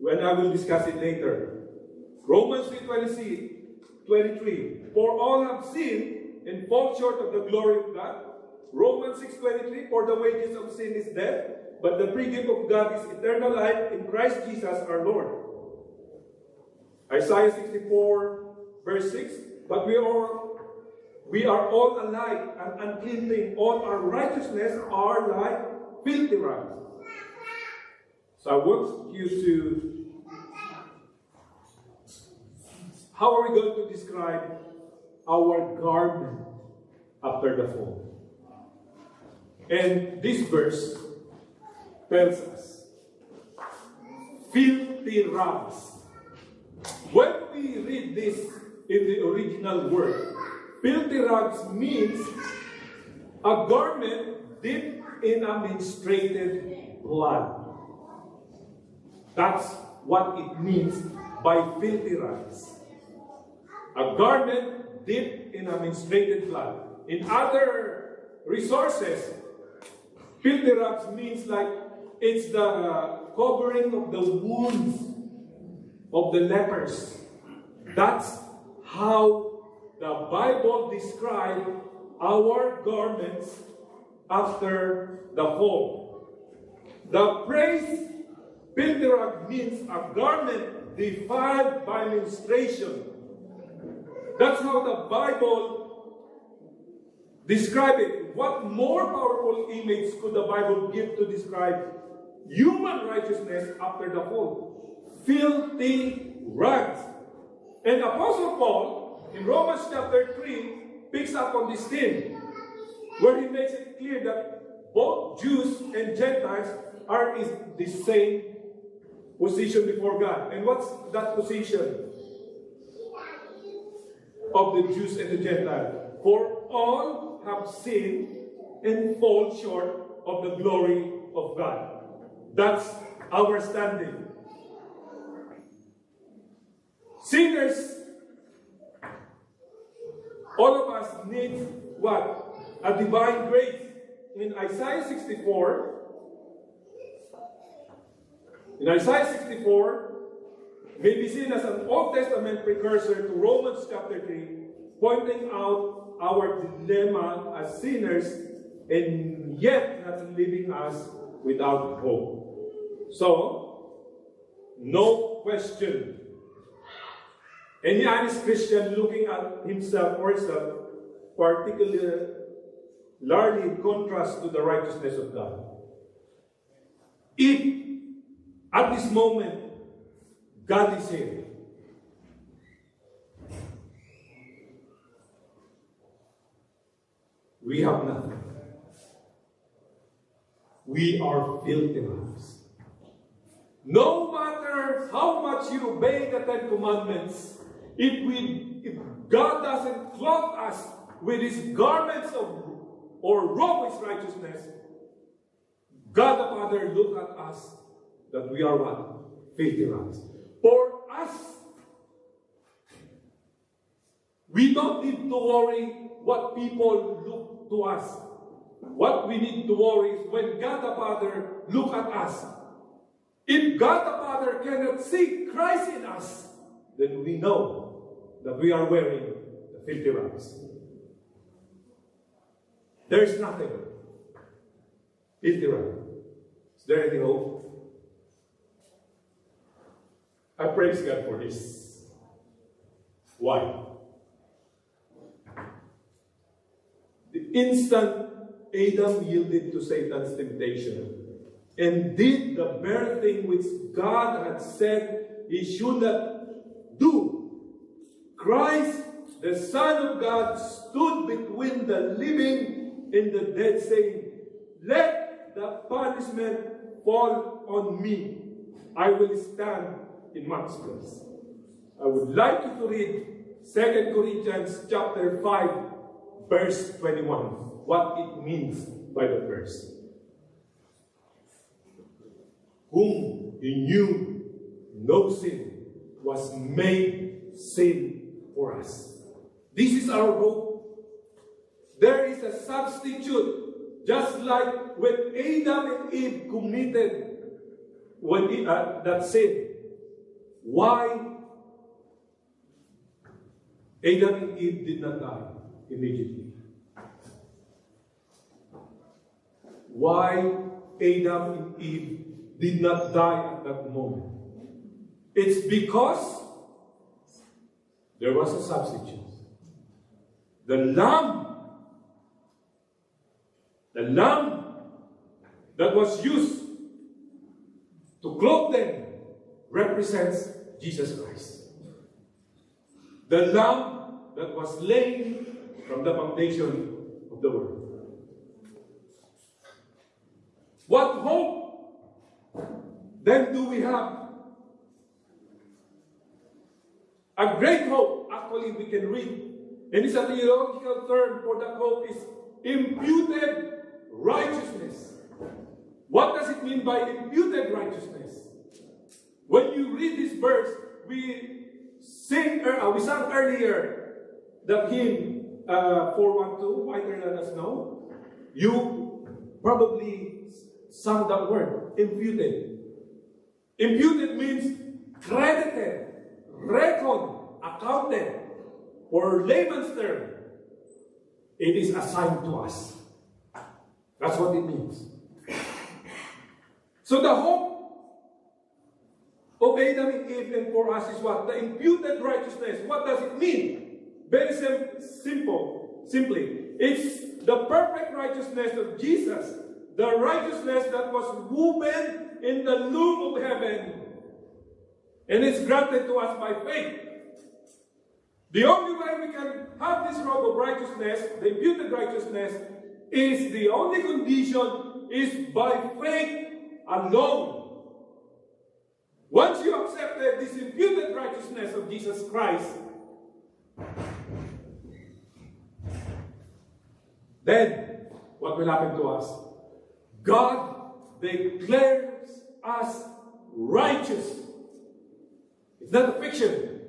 Speaker 4: when I will discuss it later. Romans 3:23, for all have sinned and fall short of the glory of God. Romans 6:23, for the wages of sin is death, but the free gift of God is eternal life in Christ Jesus our Lord. Isaiah 64, verse 6, but we are all alike, an unclean thing. All our righteousness are like filthy rags. So I want you to, how are we going to describe our garment after the fall? And this verse tells us, filthy rags. When we read this in the original word, filthy rags means a garment dipped in a menstruated blood. That's what it means by filthy rags. A garment dipped in a menstruated blood. In other resources, filthy rags means like it's the covering of the wounds of the lepers. That's how the Bible describes our garments after the fall. The phrase filthy rag means a garment defiled by menstruation. That's how the Bible describes it. What more powerful image could the Bible give to describe human righteousness after the fall? Filthy rags. And Apostle Paul, in Romans chapter 3, picks up on this theme, where he makes it clear that both Jews and Gentiles are in the same position before God. And what's that position of the Jews and the Gentiles? For all have sinned and fall short of the glory of God. That's our standing. Sinners, all of us need what? A divine grace. In Isaiah 64, may be seen as an Old Testament precursor to Romans chapter 3, pointing out our dilemma as sinners and yet not leaving us without hope. So, no question. Any honest Christian looking at himself or herself, particularly in contrast to the righteousness of God. If at this moment God is here, we have nothing. We are filthy rags. No matter how much you obey the Ten Commandments, if God doesn't clothe us with His garments or robe His righteousness, God the Father look at us that we are what? Filthy rags. For us, we don't need to worry what people look to us. What we need to worry is when God the Father look at us. If God the Father cannot see Christ in us, then we know that we are wearing the filthy rags. There is nothing. Filthy rags. Is there any hope? I praise God for this. Why? The instant Adam yielded to Satan's temptation and did the very thing which God had said he should not do, Christ, the Son of God, stood between the living and the dead, saying, "Let the punishment fall on me. I will stand in Mark's place." I would like you to read 2 Corinthians chapter 5, verse 21. What it means by the verse. Whom he knew no sin was made sin for us. This is our hope. There is a substitute, just like when Adam and Eve committed that sin. Why Adam and Eve did not die immediately? Why Adam and Eve did not die at that moment? It's because there was a substitute. The lamb that was used to clothe them represents Jesus Christ. The lamb that was slain from the foundation of the world. What hope then do we have? A great hope, actually, we can read. And it's a theological term for that hope is imputed righteousness. What does it mean by imputed righteousness? When you read this verse, we sang earlier the hymn 412, Whiter Than the Snow. You probably sang that word, imputed. Imputed means credited, reckoned, accounted, or layman's term. It is assigned to us. That's what it means. So the hope of Adam and Eve and for us is what? The imputed righteousness. What does it mean? Very simple. Simply, it's the perfect righteousness of Jesus. The righteousness that was woven in the loom of heaven. And it's granted to us by faith. The only way we can have this robe of righteousness, the imputed righteousness, is the only condition is by faith alone. Once you accepted this imputed righteousness of Jesus Christ, then what will happen to us? God declares us righteous. It's not a fiction.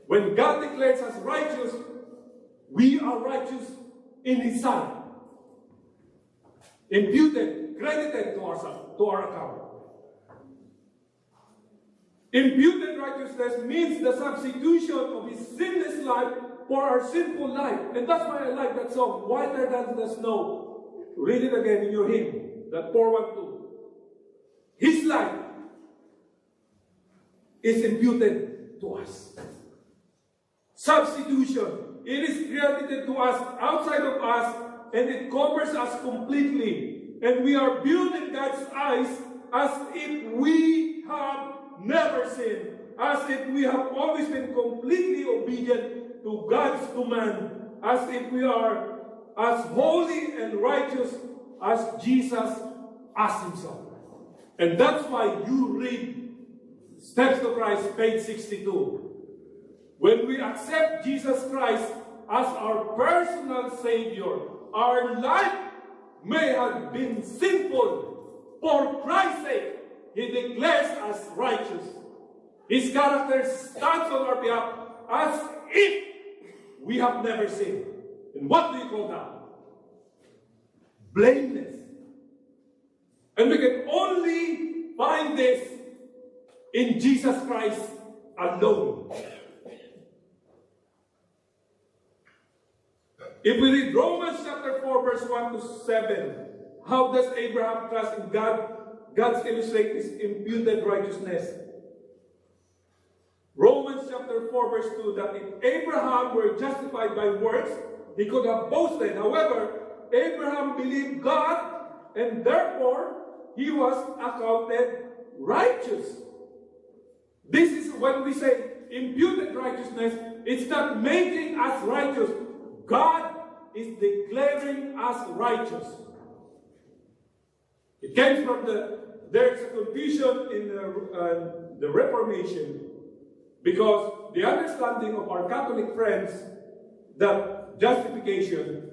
Speaker 4: When God declares us righteous, we are righteous in His sight. Imputed, credited to our account. Imputed righteousness means the substitution of His sinless life for our sinful life. And that's why I like that song, Whiter Than the Snow. Read it again in your hymn, that 412. His life is imputed to us. Substitution. It is credited to us outside of us, and it covers us completely. And we are viewed in God's eyes as if we have never sinned, as if we have always been completely obedient to God's command, as if we are as holy and righteous as Jesus as Himself. And that's why you read Steps to Christ, page 62. When we accept Jesus Christ as our personal Savior, our life may have been sinful. For Christ's sake, He declares us righteous. His character stands on our behalf as if we have never sinned. And what do you call that? Blameless. And we can only find this in Jesus Christ alone. If we read Romans chapter 4, verse 1 to 7, how does Abraham trust in God? God's illustrate his imputed righteousness. Romans chapter 4, verse 2, that if Abraham were justified by works, he could have boasted. However, Abraham believed God, and therefore he was accounted righteous. This is when we say imputed righteousness, it's not making us righteous. God is declaring us righteous. It came from there's a confusion in the Reformation, because the understanding of our Catholic friends that justification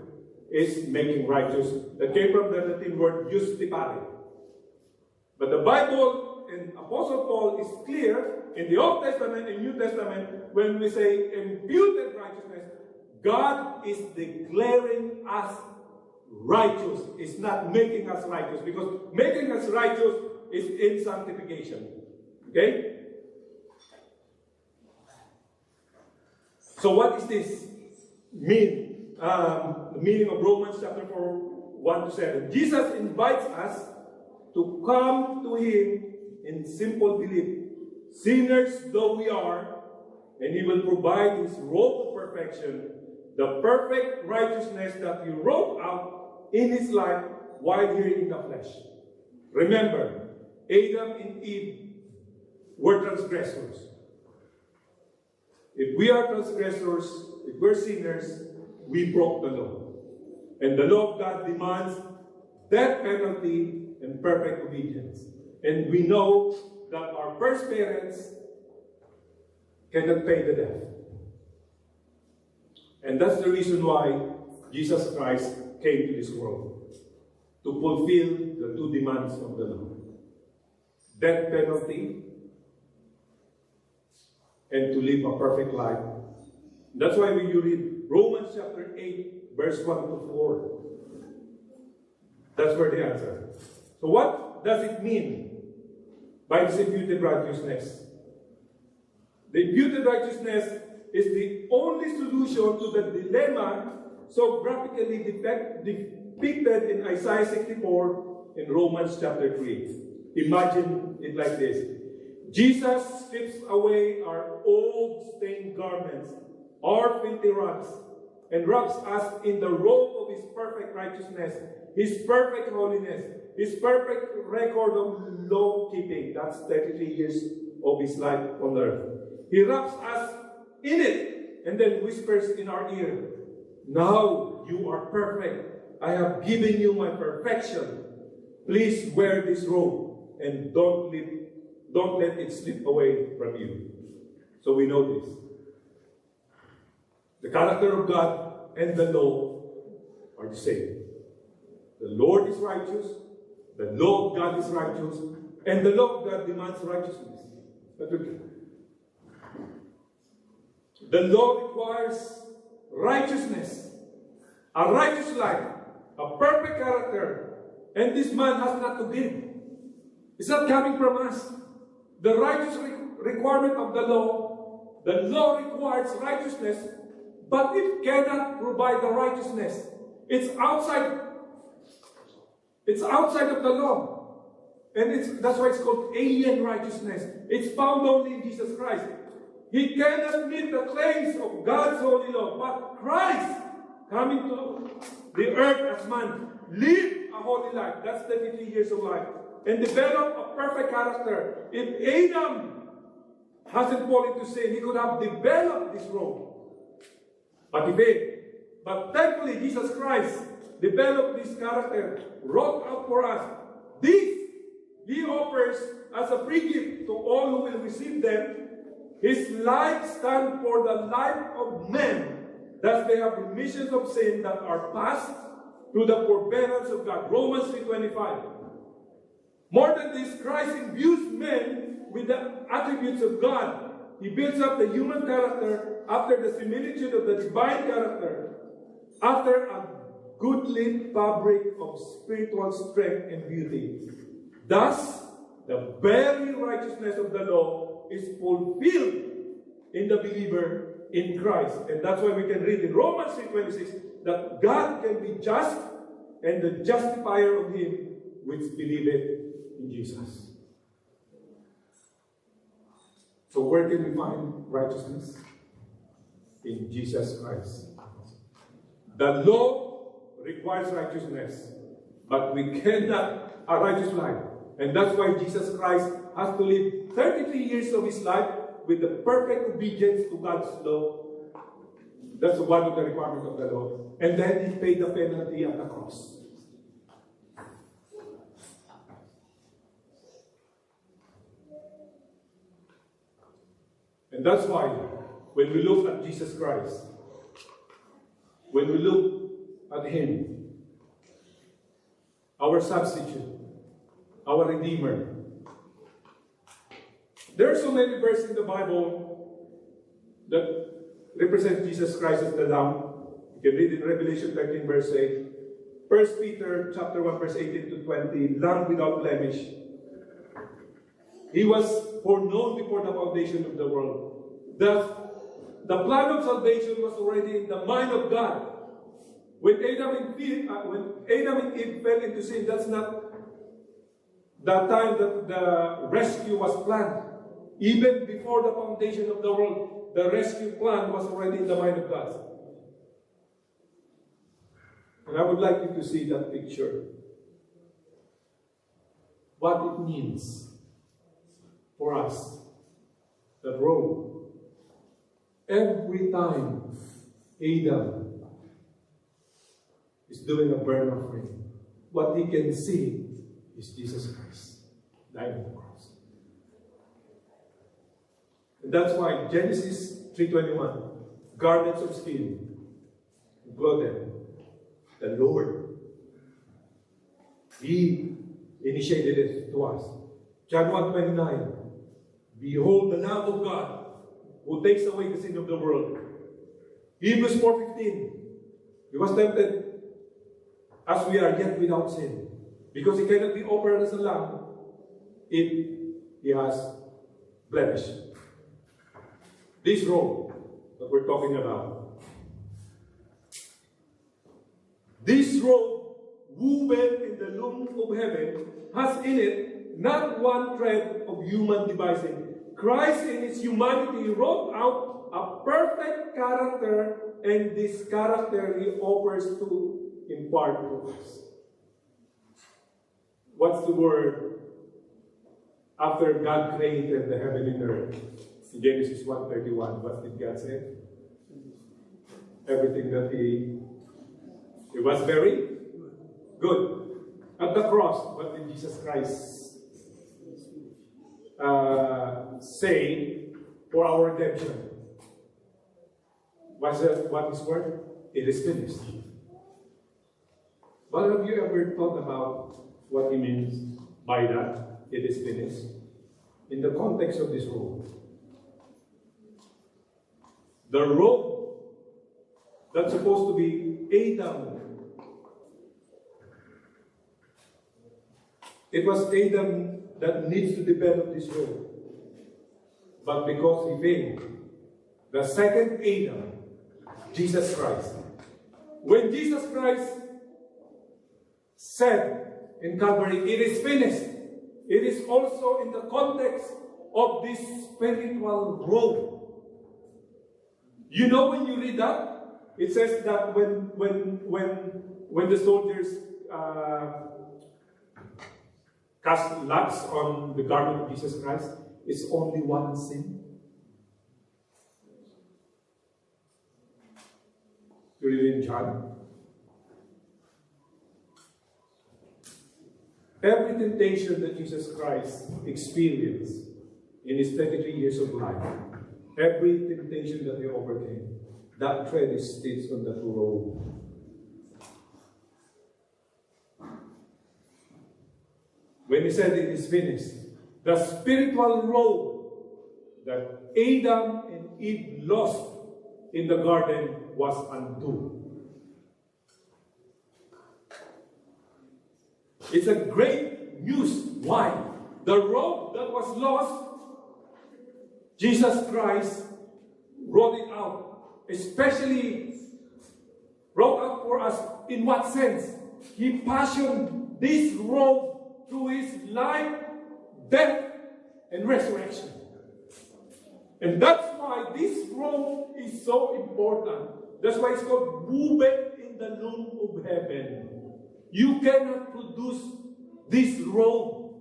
Speaker 4: is making righteous, that came from the Latin word justifare. But the Bible and Apostle Paul is clear in the Old Testament and New Testament when we say imputed righteousness, God is declaring us righteous. It's not making us righteous, because making us righteous is in sanctification. Okay? So what is this mean? The meaning of Romans chapter 4, 1 to 7. Jesus invites us to come to Him in simple belief. Sinners though we are, and He will provide His robe of perfection, the perfect righteousness that He wrote out in His life while here in the flesh. Remember, Adam and Eve were transgressors. If we are transgressors, if we're sinners, we broke the law. And the law of God demands death penalty and perfect obedience. And we know that our first parents cannot pay the debt. And that's the reason why Jesus Christ came to this world, to fulfill the two demands of the law. Death penalty and to live a perfect life. That's why when you read Romans chapter 8, verse 1 to 4, that's where the answer. So what does it mean by this imputed righteousness? The imputed righteousness is the only solution to the dilemma so graphically depicted in Isaiah 64 in Romans chapter 3. Imagine it like this. Jesus strips away our old stained garments, our filthy rags, and wraps us in the robe of His perfect righteousness, His perfect holiness, His perfect record of law-keeping. That's 33 years of His life on earth. He wraps us in it and then whispers in our ear, "Now you are perfect. I have given you my perfection. Please wear this robe and don't let it slip away from you." So we know this. The character of God and the law are the same. The Lord is righteous, the law of God is righteous, and the law of God demands righteousness. The law requires righteousness, a righteous life, a perfect character, and this man has not to give. It's not coming from us. The righteous requirement of the law requires righteousness, but it cannot provide the righteousness. It's outside of the law. And that's why it's called alien righteousness. It's found only in Jesus Christ. He cannot meet the claims of God's holy law, but Christ, coming to the earth as man, lived a holy life. That's 33 years of life. And developed a perfect character. If Adam hasn't fallen into sin, he could have developed this robe. But he failed. But thankfully, Jesus Christ developed this character, wrought out for us. This He offers as a free gift to all who will receive them. His life stands for the life of men. Thus they have remissions of sin that are passed through the forbearance of God. Romans 3:25. More than this, Christ imbues men with the attributes of God. He builds up the human character after the similitude of the divine character, after a goodly fabric of spiritual strength and beauty. Thus, the very righteousness of the law is fulfilled in the believer in Christ. And that's why we can read in Romans 3:26 that God can be just and the justifier of him which believeth in Jesus. So where can we find righteousness? In Jesus Christ. The law requires righteousness, but we cannot a righteous life. And that's why Jesus Christ has to live 33 years of his life with the perfect obedience to God's law. That's one of the requirements of the law. And then he paid the penalty at the cross. And that's why when we look at Jesus Christ, when we look at him, our substitute, our Redeemer, there are so many verses in the Bible that represent Jesus Christ as the Lamb. You can read in Revelation 13 verse 8. 1 Peter chapter 1 verse 18 to 20, Lamb without blemish. He was foreknown before the foundation of the world. The plan of salvation was already in the mind of God. When Adam and Eve fell into sin, that's not the time that the rescue was planned. Even before the foundation of the world, the rescue plan was already in the mind of God. And I would like you to see that picture. What it means for us. The road. Every time Adam is doing a burnt offering, what he can see is Jesus Christ dying on the cross. And that's why Genesis 3:21, garments of skin, clothe them. The Lord, he initiated it to us. John 1:29, behold the Lamb of God who takes away the sin of the world. Hebrews 4:15, he was tempted as we are yet without sin, because he cannot be offered as a lamb if he has blemish. This robe that we're talking about, this robe woven in the loom of heaven has in it not one thread of human devising. Christ in his humanity wrote out a perfect character, and this character he offers to impart to us. What's the word after God created the heaven and earth? In Genesis 1:31, what did God say? Everything that it was very good. At the cross, what did Jesus Christ say for our redemption? What his word? It is finished. But have you ever thought about what he means by that? It is finished. In the context of this robe. The robe that's supposed to be Adam. It was Adam that needs to develop this robe. But because he failed, the second Adam, Jesus Christ. When Jesus Christ said in Calvary, it is finished, it is also in the context of this spiritual robe. You know, when you read that, it says that when the soldiers cast lots on the garment of Jesus Christ, it's only one sin. You read in John. Every temptation that Jesus Christ experienced in his 33 years of life, every temptation that he overcame, that thread is stitched on that robe. When he said it is finished, the spiritual robe that Adam and Eve lost in the garden was undone. It's a great news. Why? The robe that was lost, Jesus Christ wrote it out. Especially wrote out for us. In what sense? He fashioned this robe through his life, death, and resurrection. And that's why this robe is so important. That's why it's called woven in the loom of heaven. You cannot produce this robe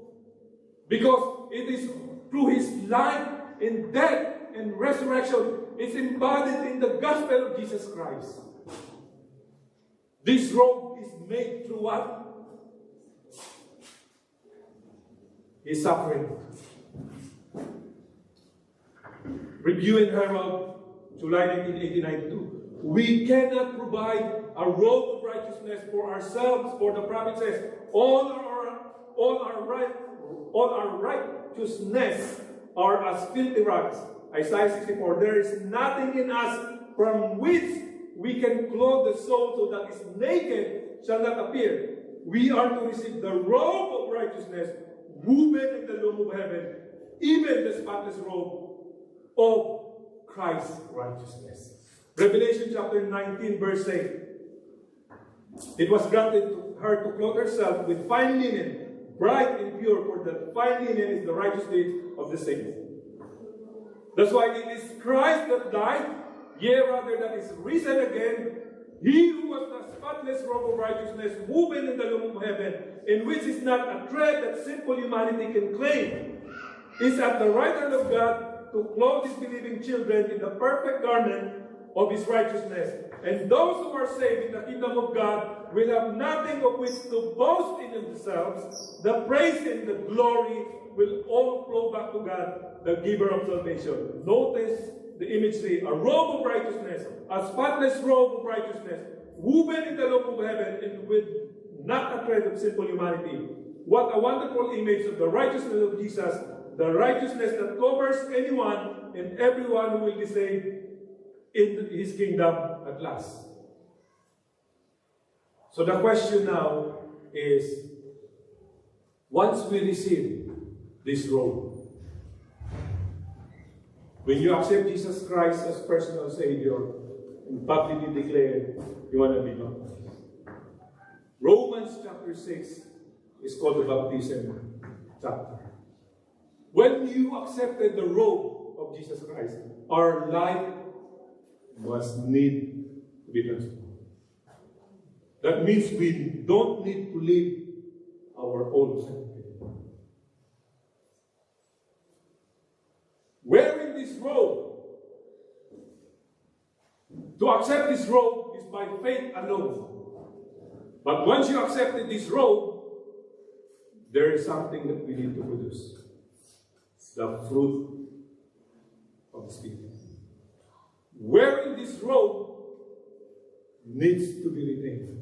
Speaker 4: because it is through his life and death and resurrection. It's embodied in the gospel of Jesus Christ. This robe is made through what? His suffering. Review and Herald, July 19, 1892. We cannot provide a robe of righteousness for ourselves, for the prophet says, all our righteousness are as filthy rags. Isaiah 64, there is nothing in us from which we can clothe the soul so that is naked shall not appear. We are to receive the robe of righteousness, woven in the loom of heaven, even the spotless robe of Christ's righteousness. Revelation chapter 19, verse 8. It was granted to her to clothe herself with fine linen, bright and pure, for the fine linen is the righteous deeds of the saints. That's why it is Christ that died, yea, rather that is risen again. He who was the spotless robe of righteousness, woven in the loom of heaven, in which is not a thread that sinful humanity can claim, is at the right hand of God to clothe his believing children in the perfect garment of his righteousness. And those who are saved in the kingdom of God will have nothing of which to boast in themselves. The praise and the glory will all flow back to God, the giver of salvation. Notice the imagery: a robe of righteousness, a spotless robe of righteousness, woven in the loom of heaven, and with not a thread of sinful humanity. What a wonderful image of the righteousness of Jesus, the righteousness that covers anyone and everyone who will be saved in his kingdom at last. So the question now is, once we receive this robe, when you accept Jesus Christ as personal Savior and publicly declare you want to become Christ, Romans chapter 6 is called the baptism chapter. When you accepted the robe of Jesus Christ, our life must need to be transformed. That means we don't need to live our old self. Wearing this robe, to accept this robe is by faith alone. But once you accepted this robe, there is something that we need to produce. The fruit of the Spirit. Wearing this robe needs to be retained.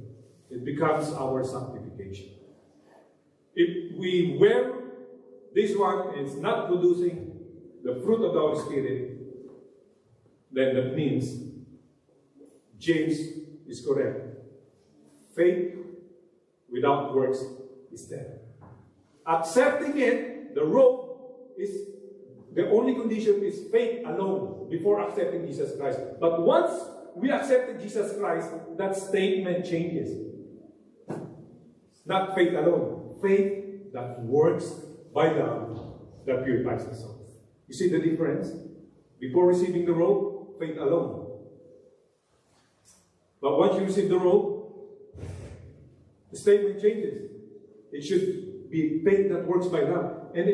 Speaker 4: It becomes our sanctification. If we wear this one and it's not producing the fruit of the Holy Spirit, then that means James is correct. Faith without works is dead. Accepting it, the robe, is the only condition is faith alone before accepting Jesus Christ. But once we accepted Jesus Christ, that statement changes. Not faith alone. Faith that works by love that purifies the soul. You see the difference? Before receiving the robe, faith alone. But once you receive the robe, the statement changes. It should be faith that works by love. And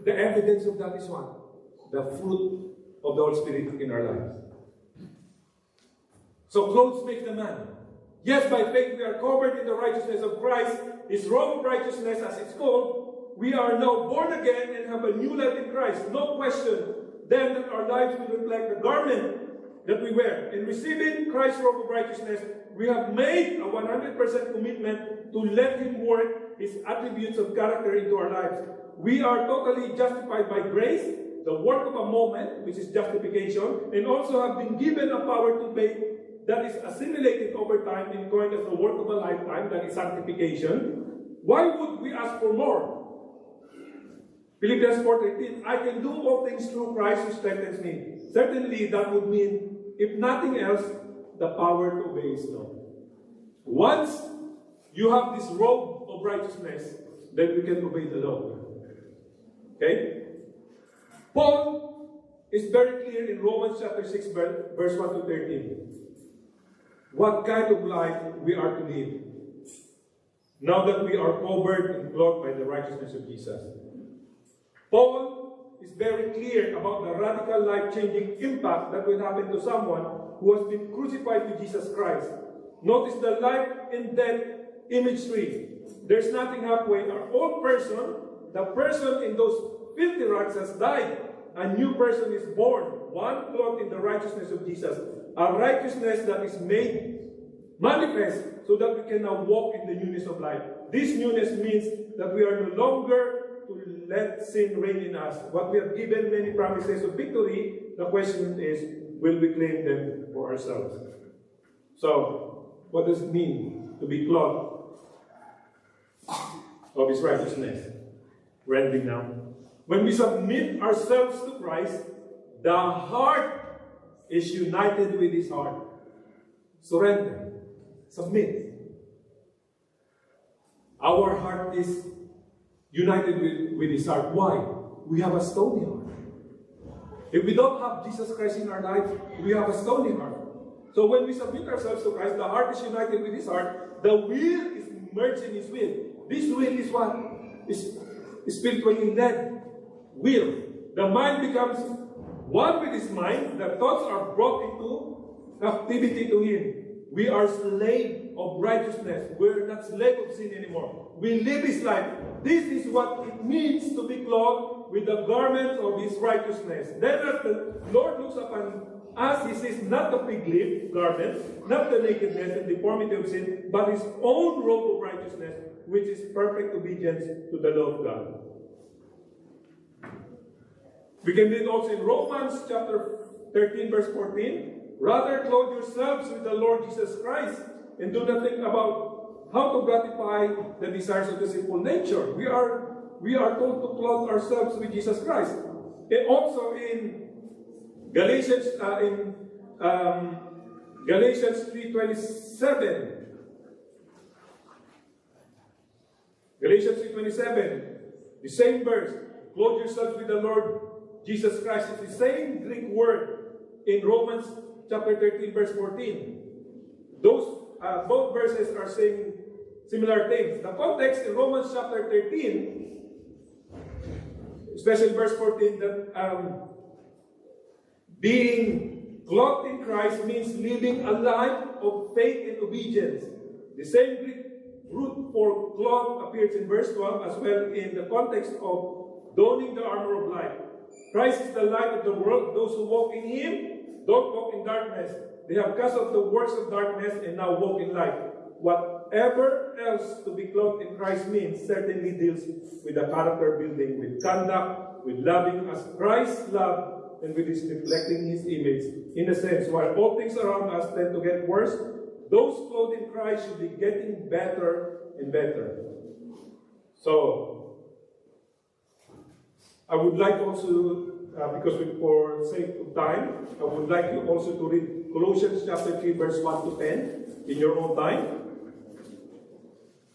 Speaker 4: the evidence of that is what? The fruit of the Holy Spirit in our lives. So clothes make the man. Yes, by faith we are covered in the righteousness of Christ, His robe of righteousness as it's called. We are now born again and have a new life in Christ. No question then that our lives will reflect the garment that we wear. In receiving Christ's robe of righteousness, we have made a 100% commitment to let Him work His attributes of character into our lives. We are totally justified by grace, the work of a moment, which is justification, and also have been given a power to obey that is assimilated over time and coined as the work of a lifetime, that is sanctification. Why would we ask for more? Philippians 4:13, I can do all things through Christ who strengthens me. Certainly that would mean, if nothing else, the power to obey His law. Once you have this robe of righteousness, then we can obey the law. Okay? Paul is very clear in Romans chapter 6, verse 1 to 13. What kind of life we are to live now that we are covered and clothed by the righteousness of Jesus. Paul is very clear about the radical life-changing impact that will happen to someone who has been crucified with Jesus Christ. Notice the life and death imagery. There's nothing halfway. Our old person, the person in those filthy rags, has died. A new person is born, one clothed in the righteousness of Jesus. A righteousness that is made manifest so that we can now walk in the newness of life. This newness means that we are no longer to let sin reign in us. What we have given many promises of victory, the question is, will we claim them for ourselves? So, what does it mean to be clothed of His righteousness? We're ending now. When we submit ourselves to Christ, the heart is united with His heart. Surrender. Submit. Our heart is united with His heart. Why? We have a stony heart. If we don't have Jesus Christ in our life, we have a stony heart. So when we submit ourselves to Christ, the heart is united with His heart. The will is merged in His will. This will is what? Is spiritually led will. The mind becomes one with His mind. The thoughts are brought into captivity to Him. We are slave of righteousness. We're not slave of sin anymore. We live His life. This is what it means to be clothed with the garments of His righteousness. Then as the Lord looks upon us, He sees not the fig leaf garment, not the nakedness and deformity of sin, but His own robe of righteousness, which is perfect obedience to the law of God. We can read also in Romans chapter 13, verse 14. Rather, clothe yourselves with the Lord Jesus Christ, and do not think about how to gratify the desires of the sinful nature. We are told to clothe ourselves with Jesus Christ. And also in Galatians 3:27. Galatians 3:27, the same verse. Clothe yourselves with the Lord Jesus Christ. It's the same Greek word in Romans chapter 13, verse 14. Those both verses are saying similar things. The context in Romans chapter 13, especially verse 14, that being clothed in Christ means living a life of faith and obedience. The same Greek root for cloth appears in verse 12 as well in the context of donning the armor of life. Christ is the light of the world. Those who walk in Him don't walk in darkness. They have cast off the works of darkness and now walk in light. Whatever else to be clothed in Christ means certainly deals with the character building, with conduct, with loving as Christ loved, and with reflecting His image. In a sense, while all things around us tend to get worse, those clothed in Christ should be getting better and better. So, I would like also, because for sake of time, I would like you also to read Colossians chapter 3, verse 1 to 10 in your own time.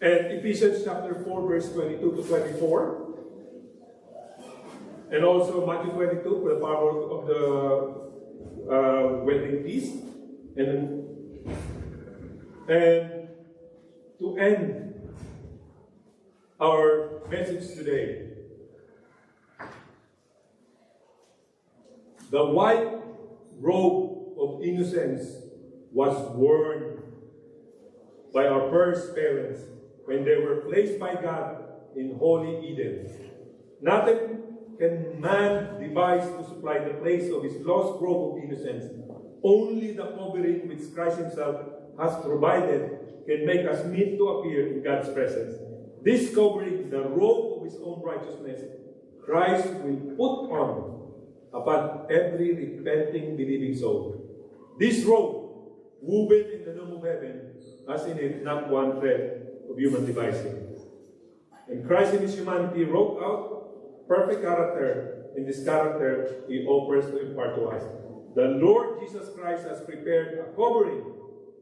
Speaker 4: And Ephesians chapter 4, verse 22 to 24. And also Matthew 22 for the power of the wedding feast. And to end our message today, the white robe of innocence was worn by our first parents when they were placed by God in holy Eden. Nothing can man devise to supply the place of his lost robe of innocence. Only the covering which Christ himself has provided can make us meet to appear in God's presence. This covering, the robe of his own righteousness, Christ will put on upon every repenting, believing soul. This robe, woven in the loom of heaven, has in it not one thread of human devising. And Christ in his humanity wrote out perfect character. In this character, he offers to impart to us. The Lord Jesus Christ has prepared a covering,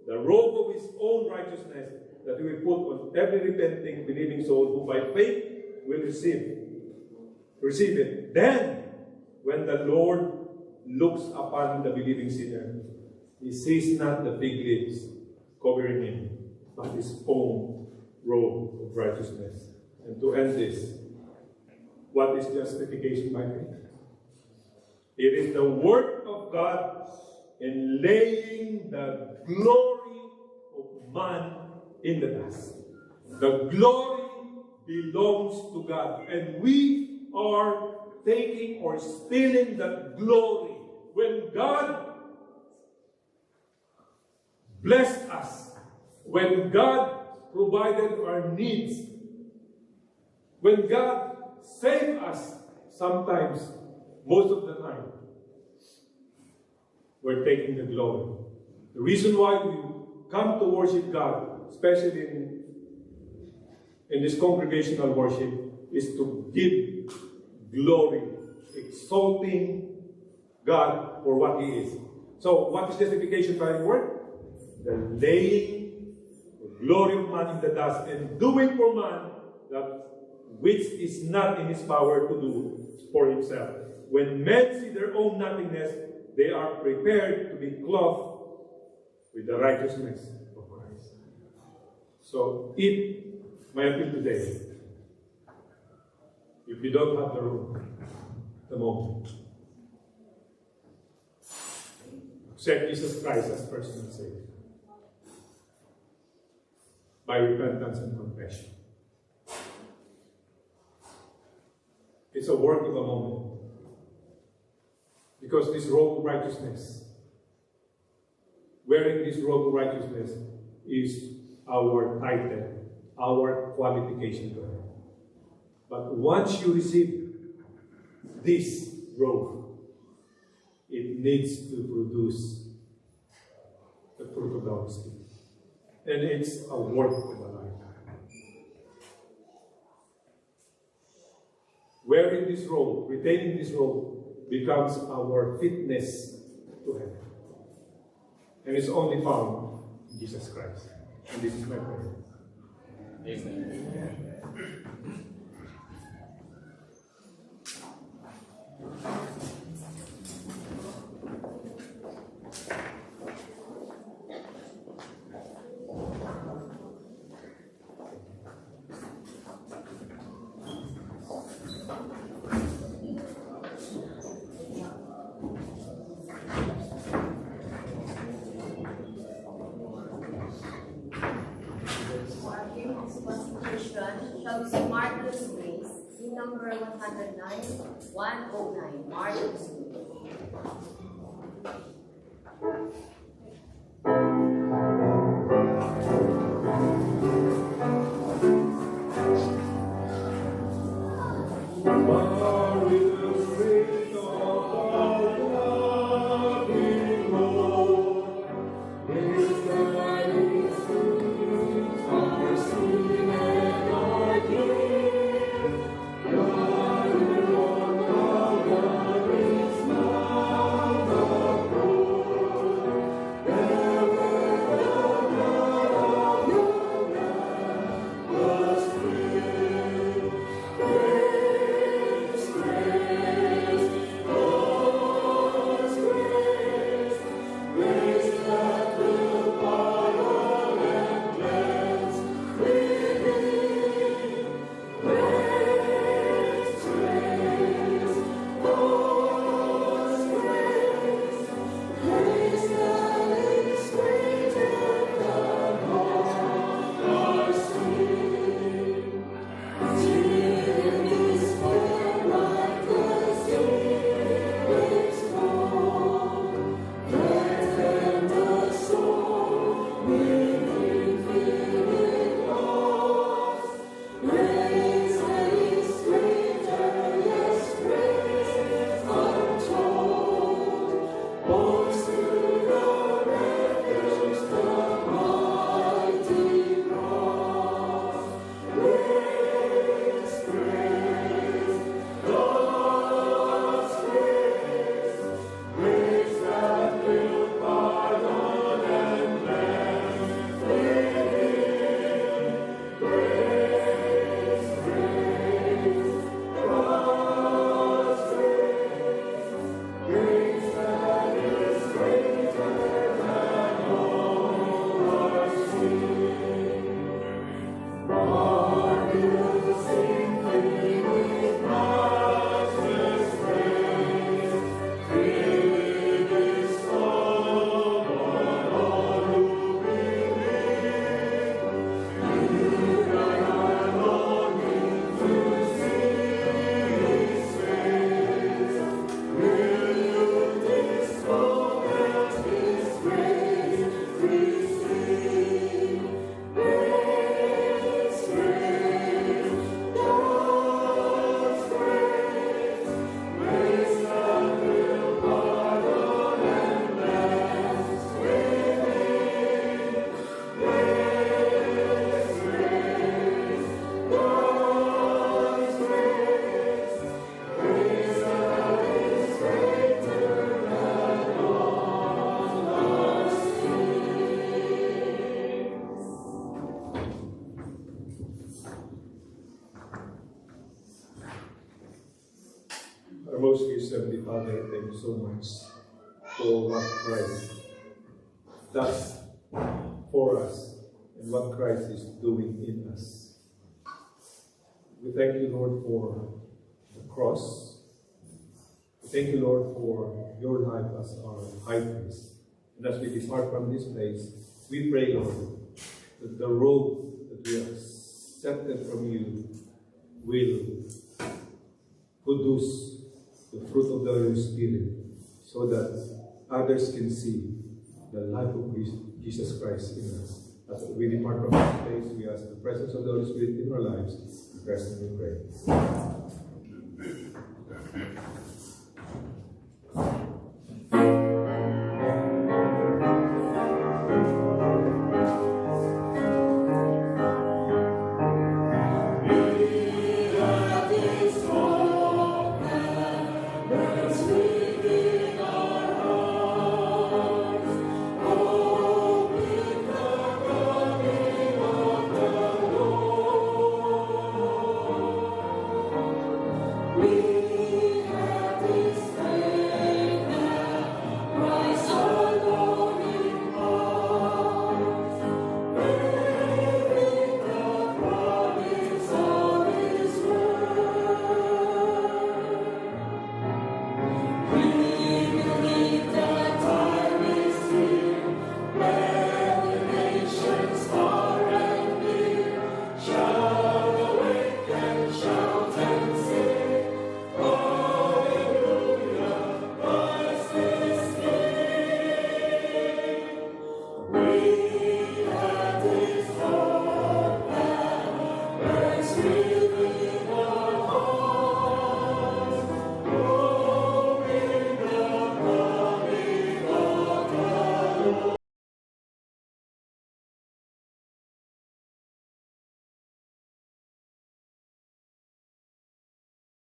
Speaker 4: the robe of his own righteousness, that he will put on every repenting, believing soul who by faith will receive it. Then, when the Lord looks upon the believing sinner, he sees not the fig leaves covering him, but his own robe of righteousness. And to end this, what is justification by faith? It is the work of God in laying the glory of man in the dust. The glory belongs to God, and we are taking or stealing the glory. When God blessed us, when God provided our needs, when God saved us, sometimes, most of the time, we're taking the glory. The reason why we come to worship God, especially in this congregational worship, is to give glory, exalting God for what He is. So, what is justification by the word? The laying the glory of man in the dust and doing for man that which is not in his power to do for himself. When men see their own nothingness, they are prepared to be clothed with the righteousness of Christ. So, if my appeal today, if you don't have the room, the moment, accept Jesus Christ as personal Savior by repentance and confession. It's a work of a moment. Because this robe of righteousness, wearing this robe of righteousness is our title, our qualification to heaven. But once you receive this robe, it needs to produce the fruit of the Holy Spirit. And it's a work of a lifetime. Wearing this robe, retaining this robe, becomes our fitness to heaven. And it's only found in Jesus Christ. And this is my prayer. Amen.
Speaker 1: Shall we sing Marvelous Grace in number 109, 109, Marvelous Grace.
Speaker 9: Oh
Speaker 4: Our most gracious Heavenly Father, thank you so much for what Christ does for us and what Christ is doing in us. We thank you, Lord, for the cross. We thank you, Lord, for your life as our high priest. And as we depart from this place, we pray, Lord, that the road that we have accepted from you will produce the fruit of the Holy Spirit, so that others can see the life of Jesus Christ in us. As we depart from this place, we ask the presence of the Holy Spirit in our lives. In Christ's name we pray.